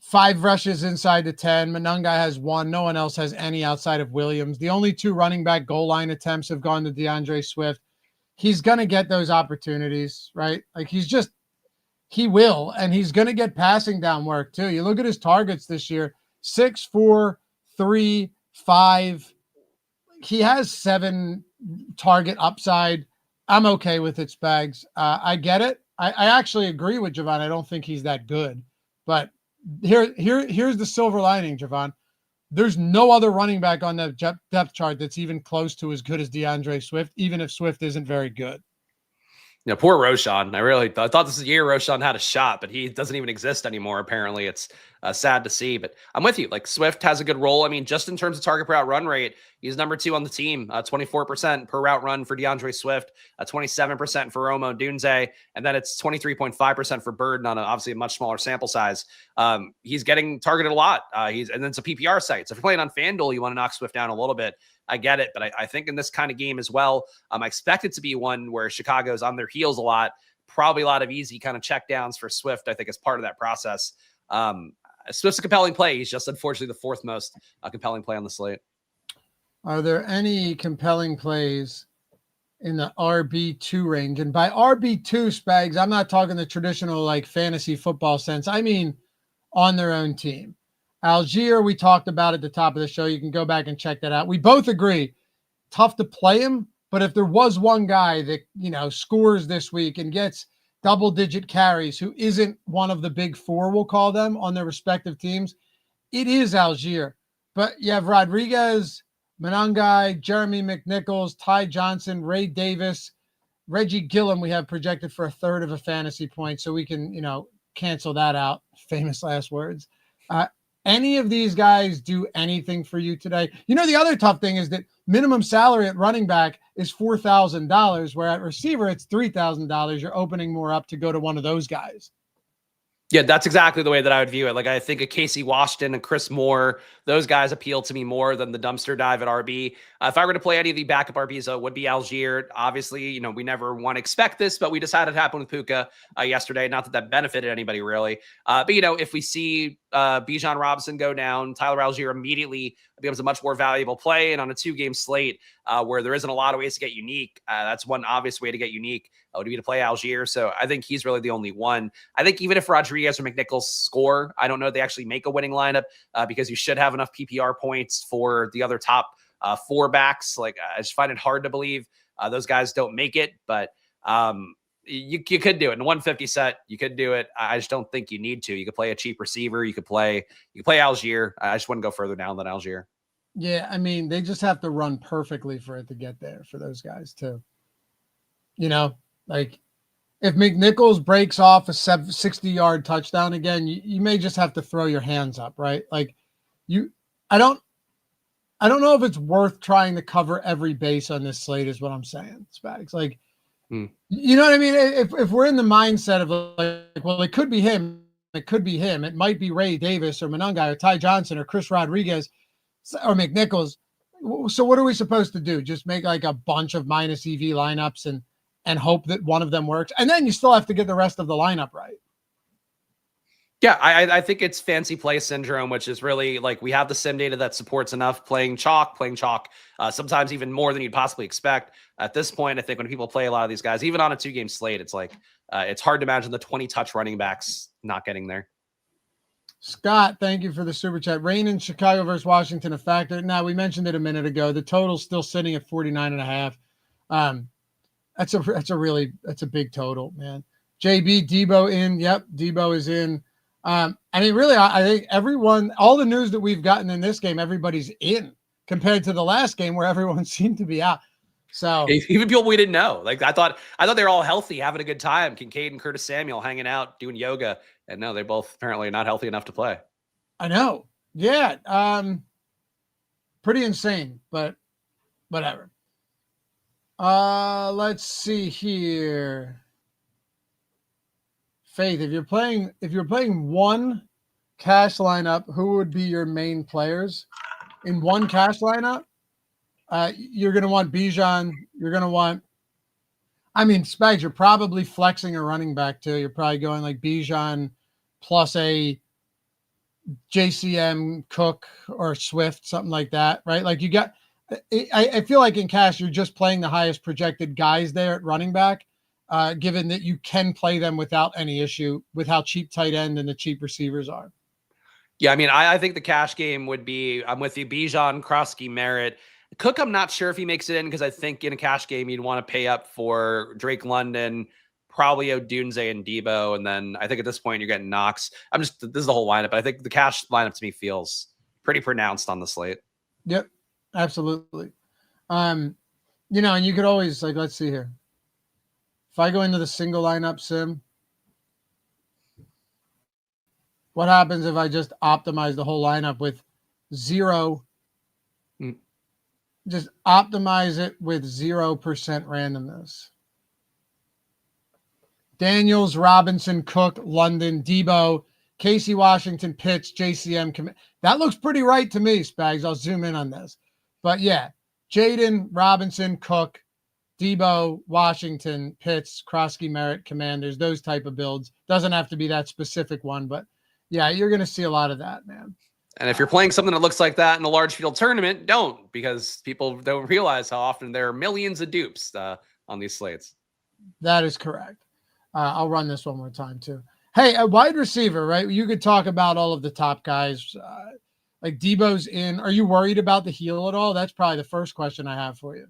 5 rushes inside the 10. Monunga has 1. No one else has any outside of Williams. The only 2 running back goal line attempts have gone to DeAndre Swift. He's going to get those opportunities, right? Like, he will, and he's going to get passing down work too. You look at his targets this year, 6, 4, 3, 5. He has 7 target upside. I'm okay with it, Spags. I get it. I actually agree with Javon. I don't think he's that good, but here's the silver lining, Javon. There's no other running back on the depth chart that's even close to as good as DeAndre Swift, even if Swift isn't very good. You know, poor Roshan. I thought this year Roshan had a shot, but he doesn't even exist anymore. Apparently, it's sad to see. But I'm with you. Like, Swift has a good role. I mean, just in terms of target per route run rate, he's number 2 on the team. 24% per route run for DeAndre Swift, 27% for Romo Dunze, and then it's 23.5% for Burden on obviously a much smaller sample size. He's getting targeted a lot. And then it's a PPR site. So if you're playing on FanDuel, you want to knock Swift down a little bit. I get it, but I think in this kind of game as well, I expect it to be one where Chicago's on their heels a lot. Probably a lot of easy kind of check downs for Swift, I think, as part of that process. Swift's a compelling play. He's just unfortunately the 4th most compelling play on the slate. Are there any compelling plays in the RB2 range? And by RB2, Spags, I'm not talking the traditional like fantasy football sense. I mean on their own team. Algier, we talked about at the top of the show. You can go back and check that out. We both agree, tough to play him, but if there was one guy that, scores this week and gets double-digit carries who isn't one of the big 4, we'll call them, on their respective teams, it is Algier. But you have Rodriguez, Monangai, Jeremy McNichols, Ty Johnson, Ray Davis, Reggie Gillum we have projected for 1/3 of a fantasy point, so we can, cancel that out. Famous last words. Any of these guys do anything for you today? The other tough thing is that minimum salary at running back is $4,000, where at receiver it's $3,000. You're opening more up to go to one of those guys. Yeah, that's exactly the way that I would view it. Like, I think a Casey Washington and Chris Moore, those guys appeal to me more than the dumpster dive at RB. If I were to play any of the backup RBs, it would be Algier. Obviously, we never want to expect this, but we just had it happen with Puka yesterday. Not that that benefited anybody really. But, if we see Bijan Robinson go down, Tyler Algier immediately becomes a much more valuable play. And on a 2-game slate where there isn't a lot of ways to get unique, that's one obvious way to get unique would be to play Algier. So I think he's really the only one. I think even if Rodriguez or McNichols score, I don't know if they actually make a winning lineup because you should have enough PPR points for the other top 4 backs. Like, I just find it hard to believe those guys don't make it, but you could do it in a 150 set. You could do it. I just don't think you need to. You could play a cheap receiver. You could play Algier. I just wouldn't go further down than Algier. Yeah, I mean, they just have to run perfectly for it to get there for those guys too. Like if McNichols breaks off a 60-yard touchdown again, you may just have to throw your hands up, right? Like I don't know if it's worth trying to cover every base on this slate is what I'm saying, Spags. Like, you know what I mean? If we're in the mindset of like, well, it could be him. It could be him. It might be Ray Davis or Monangai or Ty Johnson or Chris Rodriguez or McNichols. So what are we supposed to do? Just make like a bunch of minus EV lineups and hope that one of them works. And then you still have to get the rest of the lineup right. Yeah, I think it's fancy play syndrome, which is really like we have the sim data that supports enough playing chalk, sometimes even more than you'd possibly expect. At this point, I think when people play a lot of these guys, even on a 2-game slate, it's like it's hard to imagine the 20-touch running backs not getting there. Scott, thank you for the super chat. Rain in Chicago versus Washington a factor. Now, we mentioned it a minute ago. The total's still sitting at 49.5. That's a big total, man. JB, Debo in. Yep, Debo is in. I mean, really, I think all the news that we've gotten in this game, everybody's in compared to the last game where everyone seemed to be out. So even people we didn't know, like I thought they were all healthy, having a good time. Kincaid and Curtis Samuel hanging out, doing yoga, and no, they both apparently not healthy enough to play. I know. Yeah. Pretty insane, but whatever. Let's see here. Faith, if you're playing one cash lineup, who would be your main players in one cash lineup? You're going to want Bijan. You're going to want, Spags, you're probably flexing a running back too. You're probably going like Bijan plus a JCM, Cook, or Swift, something like that, right? Like I feel like in cash, you're just playing the highest projected guys there at running back, given that you can play them without any issue with how cheap tight end and the cheap receivers are. Yeah, I think the cash game would be, I'm with you, Bijan, Krosky, Merritt. Cook, I'm not sure if he makes it in because I think in a cash game, you'd want to pay up for Drake London, probably Odunze and Debo. And then I think at this point, you're getting Knox. This is the whole lineup. But I think the cash lineup to me feels pretty pronounced on the slate. Yep, absolutely. And you could always, like, let's see here. If I go into the single lineup sim, what happens if I just optimize the whole lineup with 0? Just optimize it with 0% randomness. Daniels, Robinson, Cook, London, Debo, Casey Washington, Pitts, JCM. That looks pretty right to me, Spags. I'll zoom in on this. But yeah, Jaden, Robinson, Cook, Debo, Washington, Pitts, Krosky, Merritt, Commanders, those type of builds. Doesn't have to be that specific one, but yeah, you're going to see a lot of that, man. And if you're playing something that looks like that in a large field tournament, don't, because people don't realize how often there are millions of dupes on these slates. That is correct. I'll run this one more time too. Hey, a wide receiver, right? You could talk about all of the top guys. Like Debo's in. Are you worried about the heel at all? That's probably the first question I have for you.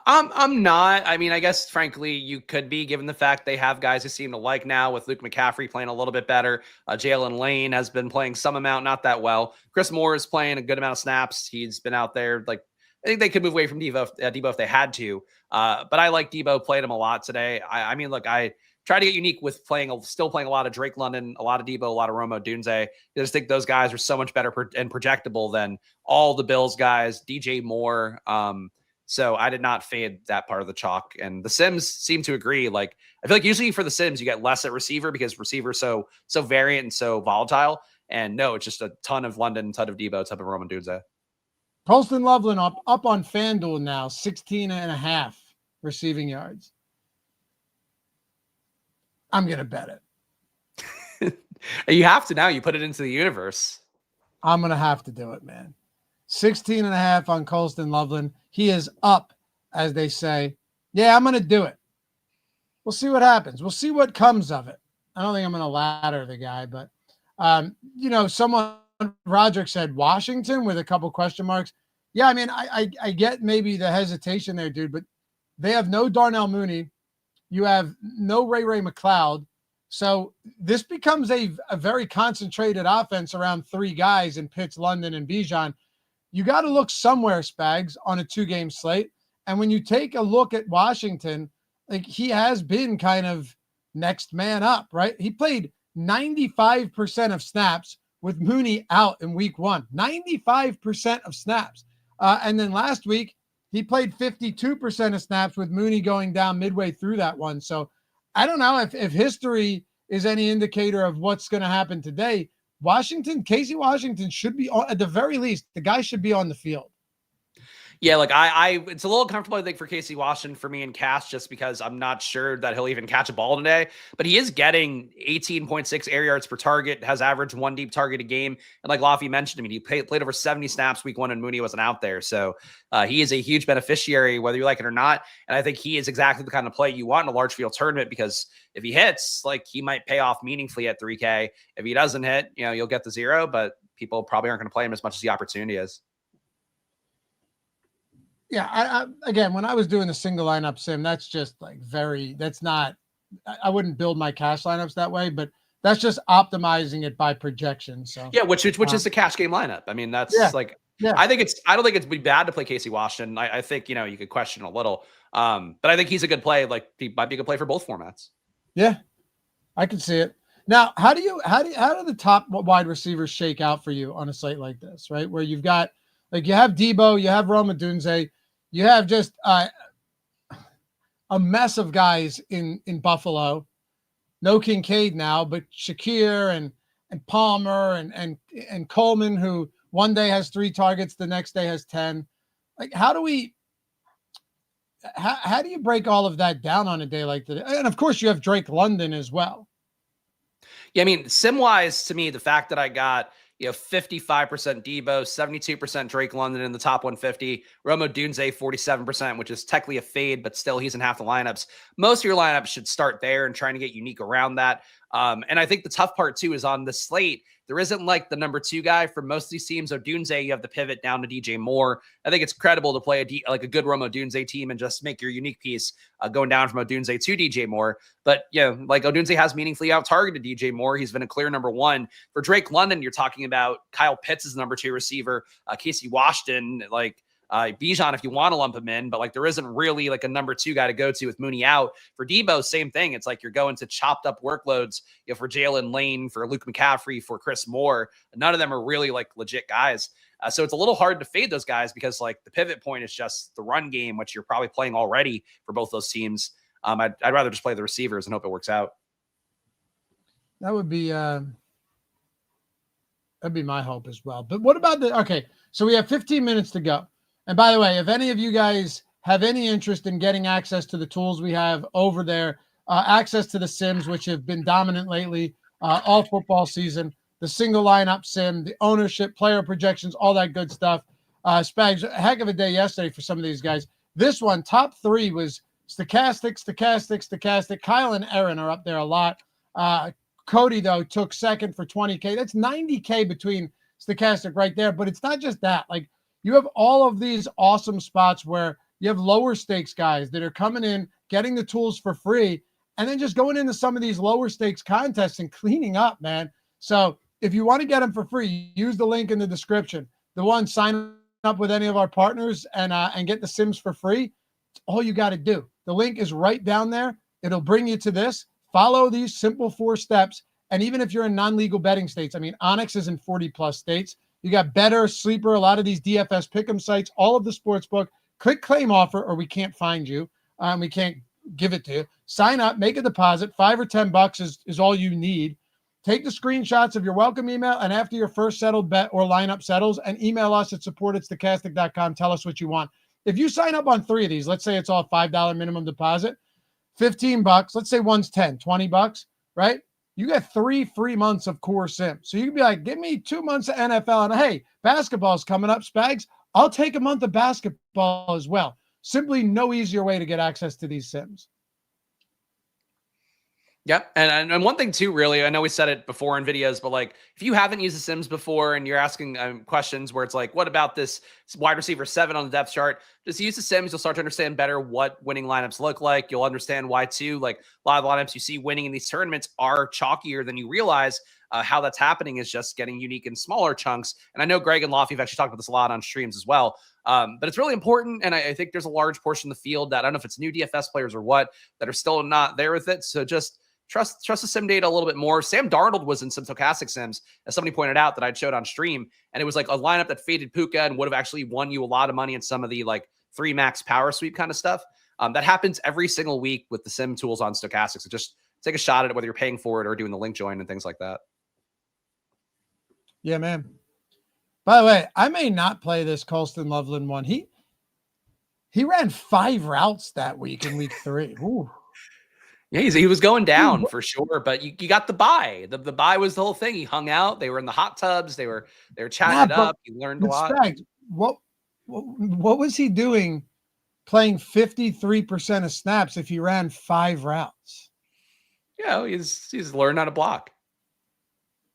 I'm not. I guess, frankly, you could be, given the fact they have guys who seem to like now, with Luke McCaffrey playing a little bit better. Jalen Lane has been playing some amount, not that well. Chris Moore is playing a good amount of snaps. He's been out there. Like, I think they could move away from Debo if they had to. But I like Debo, played him a lot today. Look, I try to get unique with still playing a lot of Drake London, a lot of Debo, a lot of Rome Odunze. I just think those guys are so much better and projectable than all the Bills guys, DJ Moore, So I did not fade that part of the chalk. And the Sims seem to agree. Like, I feel like usually for the Sims, you get less at receiver because receiver so variant and so volatile. And no, it's just a ton of London, ton of Debo, ton of Roman Dunze. Colston Loveland up on FanDuel now, 16.5 receiving yards. I'm going to bet it. You have to now. You put it into the universe. I'm going to have to do it, man. 16.5 on Colston Loveland. He is up, as they say. Yeah, I'm going to do it. We'll see what happens. We'll see what comes of it. I don't think I'm going to ladder the guy, but, someone, Roderick said Washington with a couple question marks. Yeah, I mean, I get maybe the hesitation there, dude, but they have no Darnell Mooney. You have no Ray McLeod. So this becomes a very concentrated offense around three guys in Pitts, London, and Bijan. You got to look somewhere, Spags, on a 2-game slate. And when you take a look at Washington, like he has been kind of next man up, right? He played 95% of snaps with Mooney out in week 1, 95% of snaps. And then last week, he played 52% of snaps with Mooney going down midway through that one. So I don't know if history is any indicator of what's going to happen today. Casey Washington should be on, at the very least, the guy should be on the field. Yeah, like I it's a little uncomfortable, I think, for Casey Washington for me in cash, just because I'm not sure that he'll even catch a ball today. But he is getting 18.6 air yards per target, has averaged 1 deep target a game. And like Loughy mentioned, I mean, he played over 70 snaps week 1 and Mooney wasn't out there. So he is a huge beneficiary, whether you like it or not. And I think he is exactly the kind of play you want in a large field tournament, because if he hits, like, he might pay off meaningfully at 3K. If he doesn't hit, you'll get the 0, but people probably aren't going to play him as much as the opportunity is. Yeah, I again, when I was doing the single lineup sim, that's just like I wouldn't build my cash lineups that way, but that's just optimizing it by projection. So yeah, which is the cash game lineup. I mean, that's I don't think it's be bad to play Casey Washington. I think, you could question a little, but I think he's a good play. Like, he might be a good play for both formats. Yeah, I can see it. Now, how do the top wide receivers shake out for you on a slate like this, right? Where you've got, like, you have Debo, you have Rome Odunze, you have just a mess of guys in Buffalo. No Kincaid now, but Shakir and Palmer and Coleman, who one day has 3 targets, the next day has 10. Like, how do you break all of that down on a day like today? And of course, you have Drake London as well. Yeah, I mean, sim-wise, to me, the fact that I got 55% Debo, 72% Drake London in the top 150, Rome Odunze 47%, which is technically a fade, but still he's in half the lineups. Most of your lineups should start there and trying to get unique around that. And I think the tough part too is on the slate, there isn't like the number 2 guy for most of these teams. Odunze, you have the pivot down to DJ Moore. I think it's credible to play a good Rome Odunze team and just make your unique piece going down from Odunze to DJ Moore. But like, Odunze has meaningfully out-targeted DJ Moore. He's been a clear number 1. For Drake London, you're talking about Kyle Pitts as the number 2 receiver, Casey Washington, like Bijan, if you want to lump him in, but like, there isn't really like a number 2 guy to go to with Mooney out. For Debo, same thing. It's like you're going to chopped up workloads, for Jalen Lane, for Luke McCaffrey, for Chris Moore. None of them are really like legit guys. So it's a little hard to fade those guys because like the pivot point is just the run game, which you're probably playing already for both those teams. I'd rather just play the receivers and hope it works out. That would be that'd be my hope as well. But what about okay, so we have 15 minutes to go. And by the way, if any of you guys have any interest in getting access to the tools we have over there, access to the sims, which have been dominant lately, all football season, the single lineup sim, the ownership, player projections, all that good stuff. Spags, a heck of a day yesterday for some of these guys. This one, top 3 was Stokastic. Kyle and Aaron are up there a lot. Cody, though, took second for 20K. That's 90K between Stokastic right there. But it's not just that. Like, you have all of these awesome spots where you have lower stakes guys that are coming in, getting the tools for free, and then just going into some of these lower stakes contests and cleaning up, man. So if you want to get them for free, use the link in the description. The one, sign up with any of our partners and get the sims for free. It's all you got to do. The link is right down there. It'll bring you to this. Follow these simple 4 steps. And even if you're in non-legal betting states, I mean, Onyx is in 40 plus states. You got Better, Sleeper, a lot of these DFS pick'em sites, all of the Sportsbook, click claim offer, or we can't find you. We can't give it to you. Sign up, make a deposit. $5 or $10 is all you need. Take the screenshots of your welcome email, and after your first settled bet or lineup settles, and email us at support@stokastic.com. Tell us what you want. If you sign up on 3 of these, let's say it's all $5 minimum deposit, $15, let's say one's 10, $20, right? You get 3 free months of core sim. So you can be like, give me 2 months of NFL, and hey, basketball's coming up, Spags. I'll take a month of basketball as well. Simply no easier way to get access to these sims. Yep. And one thing too, really, I know we said it before in videos, but like if you haven't used the Sims before and you're asking questions where it's like, what about this wide receiver 7 on the depth chart? Just use the Sims. You'll start to understand better what winning lineups look like. You'll understand why too, like a lot of lineups you see winning in these tournaments are chalkier than you realize. How that's happening is just getting unique in smaller chunks. And I know Greg and Loughy have actually talked about this a lot on streams as well. But it's really important. And I think there's a large portion of the field that I don't know if it's new DFS players or what, that are still not there with it. So just trust the sim data a little bit more. Sam Darnold was in some Stokastic sims, as somebody pointed out that I'd showed on stream. And it was like a lineup that faded Puka and would have actually won you a lot of money in some of the like 3 max power sweep kind of stuff. That happens every single week with the sim tools on Stokastic. So just take a shot at it, whether you're paying for it or doing the link join and things like that. Yeah, man. By the way, I may not play this Colston Loveland one. He ran 5 routes that week in week 3. Ooh. Yeah, he was going down for sure, but you got the buy. The buy was the whole thing. He hung out. They were in the hot tubs. They were chatting it up. He learned a lot. What was he doing playing 53% of snaps if he ran 5 routes? Yeah, he's learned how to block.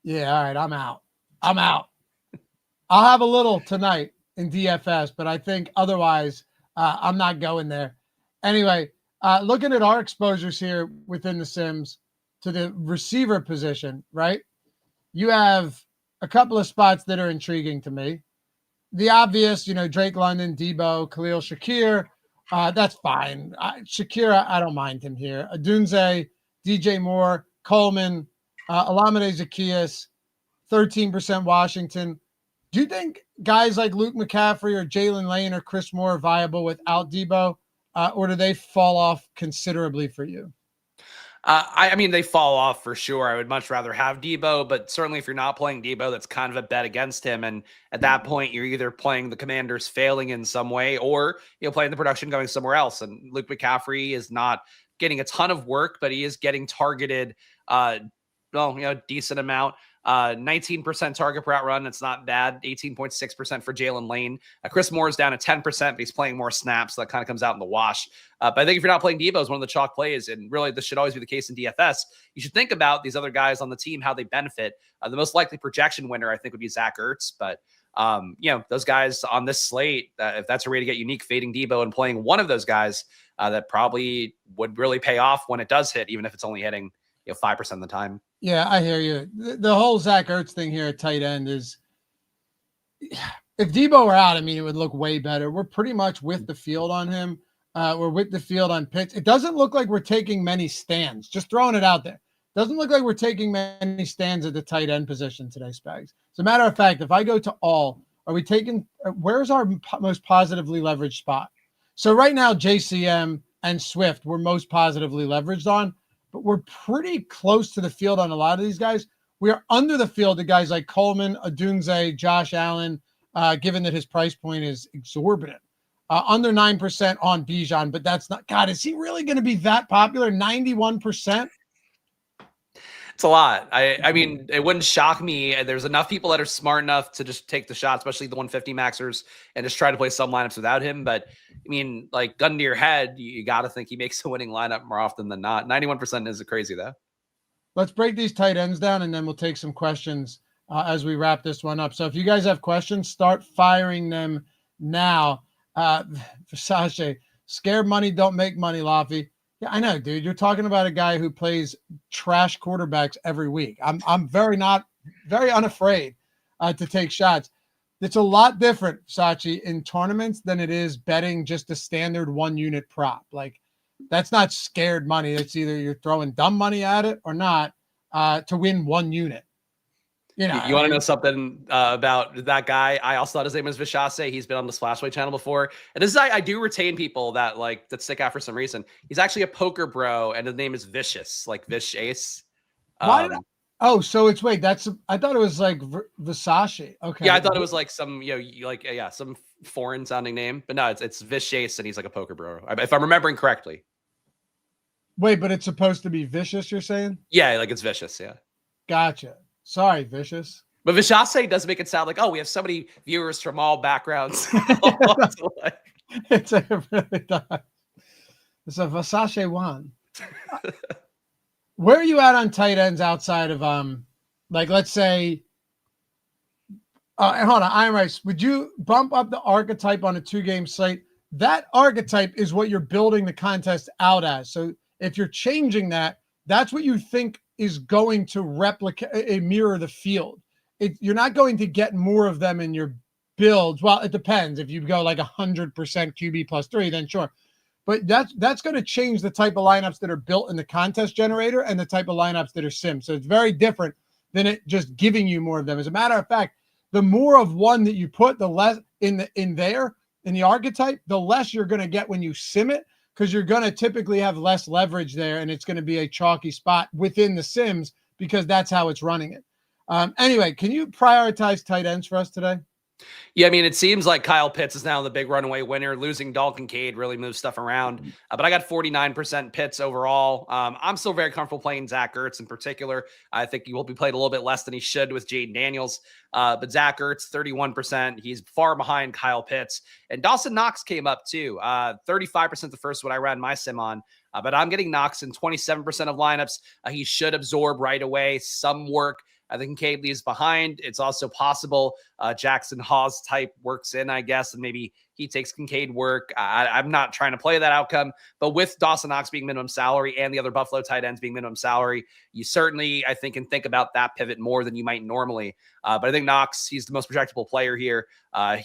Yeah, all right, I'm out. I'll have a little tonight in DFS, but I think otherwise I'm not going there. Anyway, looking at our exposures here within the sims to the receiver position, right? You have a couple of spots that are intriguing to me. The obvious, Drake London, Debo, Khalil Shakir, that's fine. Shakir, I don't mind him here. Adunze, DJ Moore, Coleman, Olamide Zaccheaus, 13% Washington. Do you think guys like Luke McCaffrey or Jalen Lane or Chris Moore are viable without Debo, or do they fall off considerably for you? I mean, they fall off for sure. I would much rather have Debo, but certainly if you're not playing Debo, that's kind of a bet against him. And at that point, you're either playing the Commanders failing in some way, or playing the production going somewhere else. And Luke McCaffrey is not getting a ton of work, but he is getting targeted, decent amount. 19% target per route run. It's not bad. 18.6% for Jalen Lane. Chris Moore is down at 10%, but he's playing more snaps. So that kind of comes out in the wash. But I think if you're not playing Debo as one of the chalk plays, and really this should always be the case in DFS, you should think about these other guys on the team, how they benefit. The most likely projection winner, I think, would be Zach Ertz. But, those guys on this slate, if that's a way to get unique, fading Debo and playing one of those guys, that probably would really pay off when it does hit, even if it's only hitting 5% of the time. Yeah, I hear you. The whole Zach Ertz thing here at tight end is, if Debo were out, it would look way better. We're pretty much with the field on him. We're with the field on Pitts. It doesn't look like we're taking many stands. Just throwing it out there. Doesn't look like we're taking many stands at the tight end position today, Spags. As a matter of fact, if I go to all, are we taking, where's our most positively leveraged spot? So right now, JCM and Swift we're most positively leveraged on. But we're pretty close to the field on a lot of these guys. We are under the field to guys like Coleman, Adunze, Josh Allen, given that his price point is exorbitant. Under 9% on Bijan, but that's not, God, is he really going to be that popular? 91%? It's a lot. I mean, it wouldn't shock me. There's enough people that are smart enough to just take the shot, especially the 150 maxers, and just try to play some lineups without him. But I mean, like, gun to your head, you got to think he makes a winning lineup more often than not. 91% is crazy, though. Let's break these tight ends down, and then we'll take some questions as we wrap this one up. So if you guys have questions, start firing them now. Versace, scared money don't make money, Loughy. Yeah, I know, dude. You're talking about a guy who plays trash quarterbacks every week. I'm very unafraid to take shots. It's a lot different, Sachi, in tournaments than it is betting just a standard 1-unit prop. Like, that's not scared money. It's either you're throwing dumb money at it or not to win 1 unit. You want to know something about that guy? I also thought his name was Vishase. He's been on the Splashway channel before. And this is, I do retain people that stick out for some reason. He's actually a poker bro, and his name is Vicious, like Vish Ace. So it's I thought it was like Versace. Okay. Yeah, I thought it was like some, some foreign sounding name, but no, it's Vish Ace, and he's like a poker bro, if I'm remembering correctly. Wait, but it's supposed to be vicious, you're saying? Yeah, like it's vicious, yeah. Gotcha. Sorry, Vicious. But Vishase does make it sound like, we have so many viewers from all backgrounds. It really does. It's a Versace one. Where are you at on tight ends outside of let's say hold on, Iron Rice, would you bump up the archetype on a 2-game slate? That archetype is what you're building the contest out as. So if you're changing that, that's what you think is going to replicate, mirror the field. You're not going to get more of them in your builds. Well, it depends. If you go like 100% QB plus 3, then sure. But that's going to change the type of lineups that are built in the contest generator and the type of lineups that are sim. So it's very different than it just giving you more of them. As a matter of fact, the more of one that you put, the less in the archetype, the less you're going to get when you sim it, because you're going to typically have less leverage there, and it's going to be a chalky spot within the sims because that's how it's running it. Anyway, can you prioritize tight ends for us today? Yeah, I mean, it seems like Kyle Pitts is now the big runaway winner. Losing Dalton Cade really moves stuff around. But I got 49% Pitts overall. I'm still very comfortable playing Zach Ertz in particular. I think he will be played a little bit less than he should with Jaden Daniels. But Zach Ertz, 31%. He's far behind Kyle Pitts. And Dawson Knox came up too. 35% the first one I ran my sim on. But I'm getting Knox in 27% of lineups. He should absorb right away some work. I think Kincaid leaves behind. It's also possible Jackson Hawes type works in, I guess, and maybe he takes Kincaid work. I'm not trying to play that outcome, but with Dawson Knox being minimum salary and the other Buffalo tight ends being minimum salary, you certainly, I think, can think about that pivot more than you might normally. But I think Knox, he's the most projectable player here.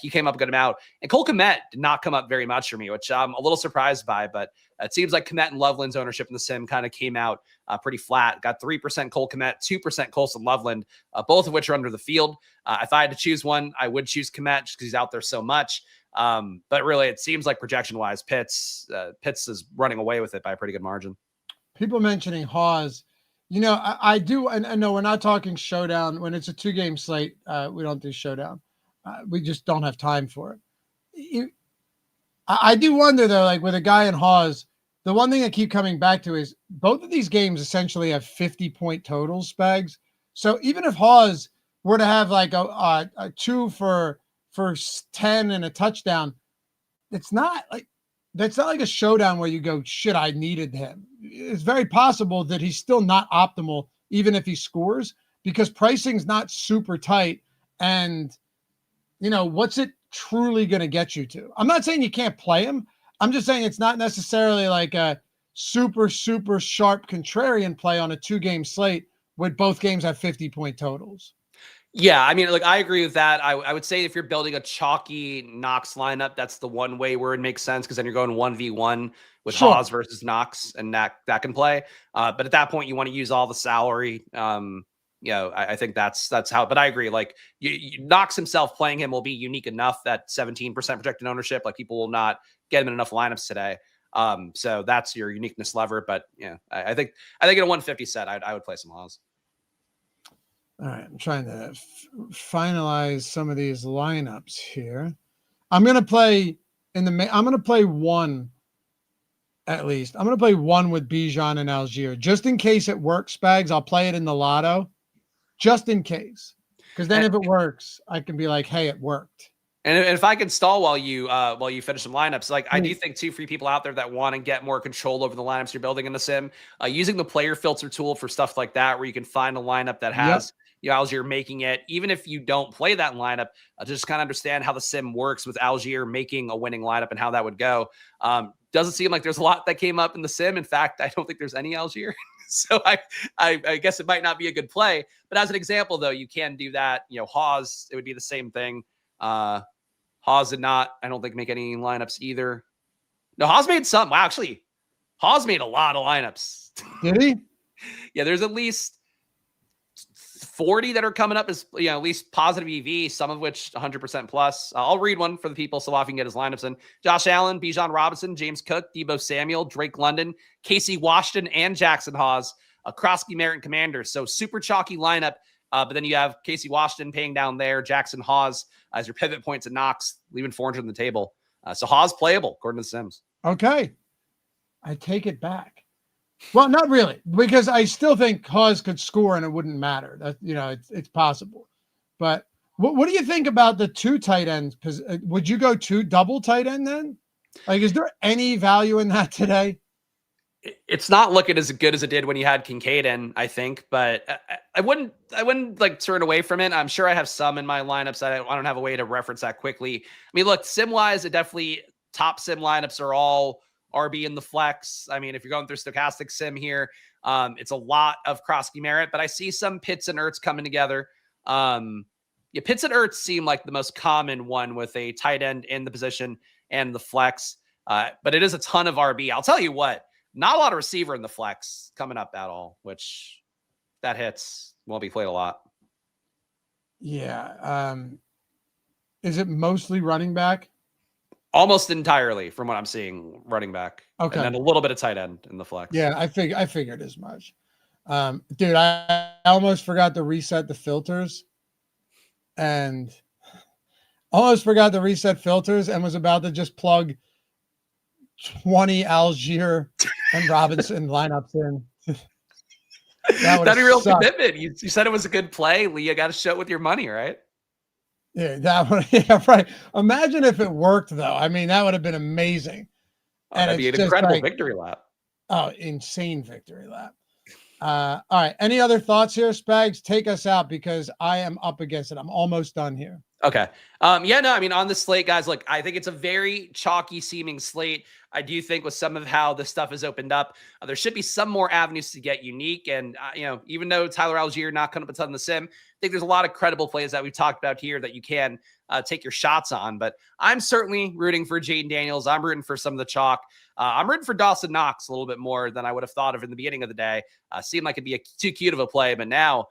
He came up a good amount. And Cole Kmet did not come up very much for me, which I'm a little surprised by, but it seems like Kmet and Loveland's ownership in the sim kind of came out pretty flat. Got 3% Cole Kmet, 2% Colson Loveland, both of which are under the field. If I had to choose one, I would choose Kmet just because he's out there so much. But really, it seems like projection-wise, Pitts is running away with it by a pretty good margin. People mentioning Hawes. I do, and no, we're not talking Showdown. When it's a 2-game slate, we don't do Showdown. We just don't have time for it. I do wonder, though, like with a guy in Hawes, the one thing I keep coming back to is both of these games essentially have 50-point totals, Spags. So even if Hawes were to have like a 2 for 10 and a touchdown, that's not like a Showdown where you go, shit, I needed him. It's very possible that he's still not optimal, even if he scores, because pricing's not super tight. And, what's it truly going to get you to? I'm not saying you can't play him. I'm just saying it's not necessarily like a super, super sharp contrarian play on a 2-game slate with both games have 50-point totals. Yeah, I mean, I agree with that. I would say if you're building a chalky Knox lineup, that's the one way where it makes sense, because then you're going 1v1 with Hawes versus Knox, and that can play. But at that point, you want to use all the salary. I think that's how. But I agree. Like Knox himself, playing him will be unique enough that 17% projected ownership. Like people will not get him in enough lineups today. So that's your uniqueness lever. But yeah, I think in a 150 set, I would play some Hawes. All right, I'm trying to finalize some of these lineups here. I'm going to play one at least. I'm going to play one with Bijan and Algier just in case it works, Spags. I'll play it in the lotto just in case, because then if it works, I can be like, hey, it worked. And if I can stall while you finish some lineups, I do think too, for people out there that want to get more control over the lineups you're building in the sim, using the player filter tool for stuff like that, where you can find a lineup that has Algier making it, even if you don't play that lineup, just kind of understand how the sim works with Algier making a winning lineup and how that would go. Doesn't seem like there's a lot that came up in the sim. In fact, I don't think there's any Algier. So I guess it might not be a good play. But as an example, though, you can do that. Hawes, it would be the same thing. Hawes did not, I don't think, make any lineups either. No, Hawes made some. Wow, actually, Hawes made a lot of lineups. Did he? Yeah, there's at least 40 that are coming up is, at least positive EV, some of which 100% plus. I'll read one for the people so Loughy can get his lineups in. Josh Allen, Bijan Robinson, James Cook, Deebo Samuel, Drake London, Casey Washington, and Jackson Hawes, Krosky, Merritt, and Commanders. So super chalky lineup. But then you have Casey Washington paying down there, Jackson Hawes as your pivot points at Knox, leaving 400 on the table. So Hawes playable, according to the Sims. Okay. I take it back. Well, not really, because I still think Hawes could score and it wouldn't matter. That it's possible. But what do you think about the 2 tight ends? Would you go 2 double tight end then? Like, is there any value in that today? It's not looking as good as it did when you had Kincaid in, I think, but I wouldn't like turn away from it. I'm sure I have some in my lineups. I don't have a way to reference that quickly. I mean, look, sim wise, it definitely top sim lineups are all RB in the flex. I mean, if you're going through Stokastic sim here, it's a lot of Krosky Merritt, but I see some Pitts and Ertz coming together. Pitts and Ertz seem like the most common one with a tight end in the position and the flex. But it is a ton of RB. I'll tell you what, not a lot of receiver in the flex coming up at all, which that hits won't be played a lot. Yeah. Is it mostly running back? Almost entirely from what I'm seeing, running back. Okay. And then a little bit of tight end in the flex. Yeah, I figured as much. Dude, I almost forgot to reset the filters and was about to just plug 20 Algier and Robinson lineups in. That'd be real commitment. You said it was a good play. You got to show it with your money, right? Yeah, that one. Yeah, right. Imagine if it worked, though. I mean, that would have been amazing. And that'd be an incredible victory lap. Oh, insane victory lap. All right. Any other thoughts here, Spags? Take us out because I am up against it. I'm almost done here. Okay. On the slate, guys, look, I think it's a very chalky seeming slate. I do think with some of how the stuff has opened up, there should be some more avenues to get unique. And, even though Tyler Algier not coming up a ton in the sim, I think there's a lot of credible plays that we've talked about here that you can take your shots on. But I'm certainly rooting for Jaden Daniels. I'm rooting for some of the chalk. I'm rooting for Dawson Knox a little bit more than I would have thought of in the beginning of the day. Seemed like it'd be too cute of a play, but now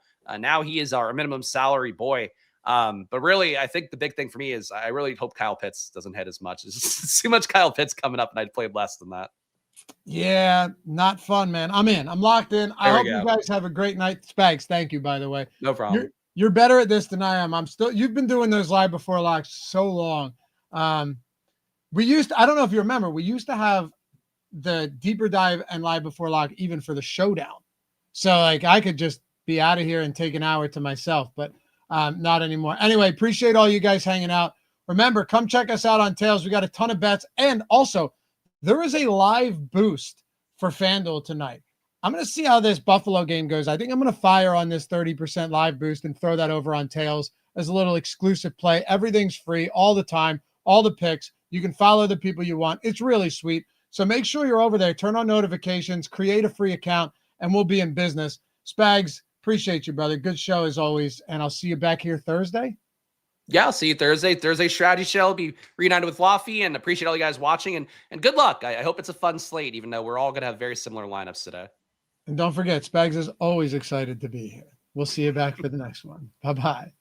he is our minimum salary boy. But really, I think the big thing for me is I really hope Kyle Pitts doesn't hit as much. It's too much Kyle Pitts coming up, and I'd played less than that. Yeah, not fun, man. I'm in. I'm locked in. I hope you guys have a great night. Spags, thank you, by the way. No problem. You're better at this than I am. You've been doing those live before locks so long. I don't know if you remember, we used to have the deeper dive and live before lock even for the showdown. So like I could just be out of here and take an hour to myself, but not anymore. Anyway, appreciate all you guys hanging out. Remember, come check us out on Tails. We got a ton of bets. And also, there is a live boost for FanDuel tonight. I'm going to see how this Buffalo game goes. I think I'm going to fire on this 30% live boost and throw that over on Tails as a little exclusive play. Everything's free all the time, all the picks. You can follow the people you want. It's really sweet. So make sure you're over there. Turn on notifications, create a free account, and we'll be in business. Spags, appreciate you, brother. Good show as always. And I'll see you back here Thursday. Yeah, I'll see you Thursday. Thursday strategy show. I'll be reunited with Loughy and appreciate all you guys watching and good luck. I hope it's a fun slate, even though we're all going to have very similar lineups today. And don't forget, Spags is always excited to be here. We'll see you back for the next one. Bye-bye.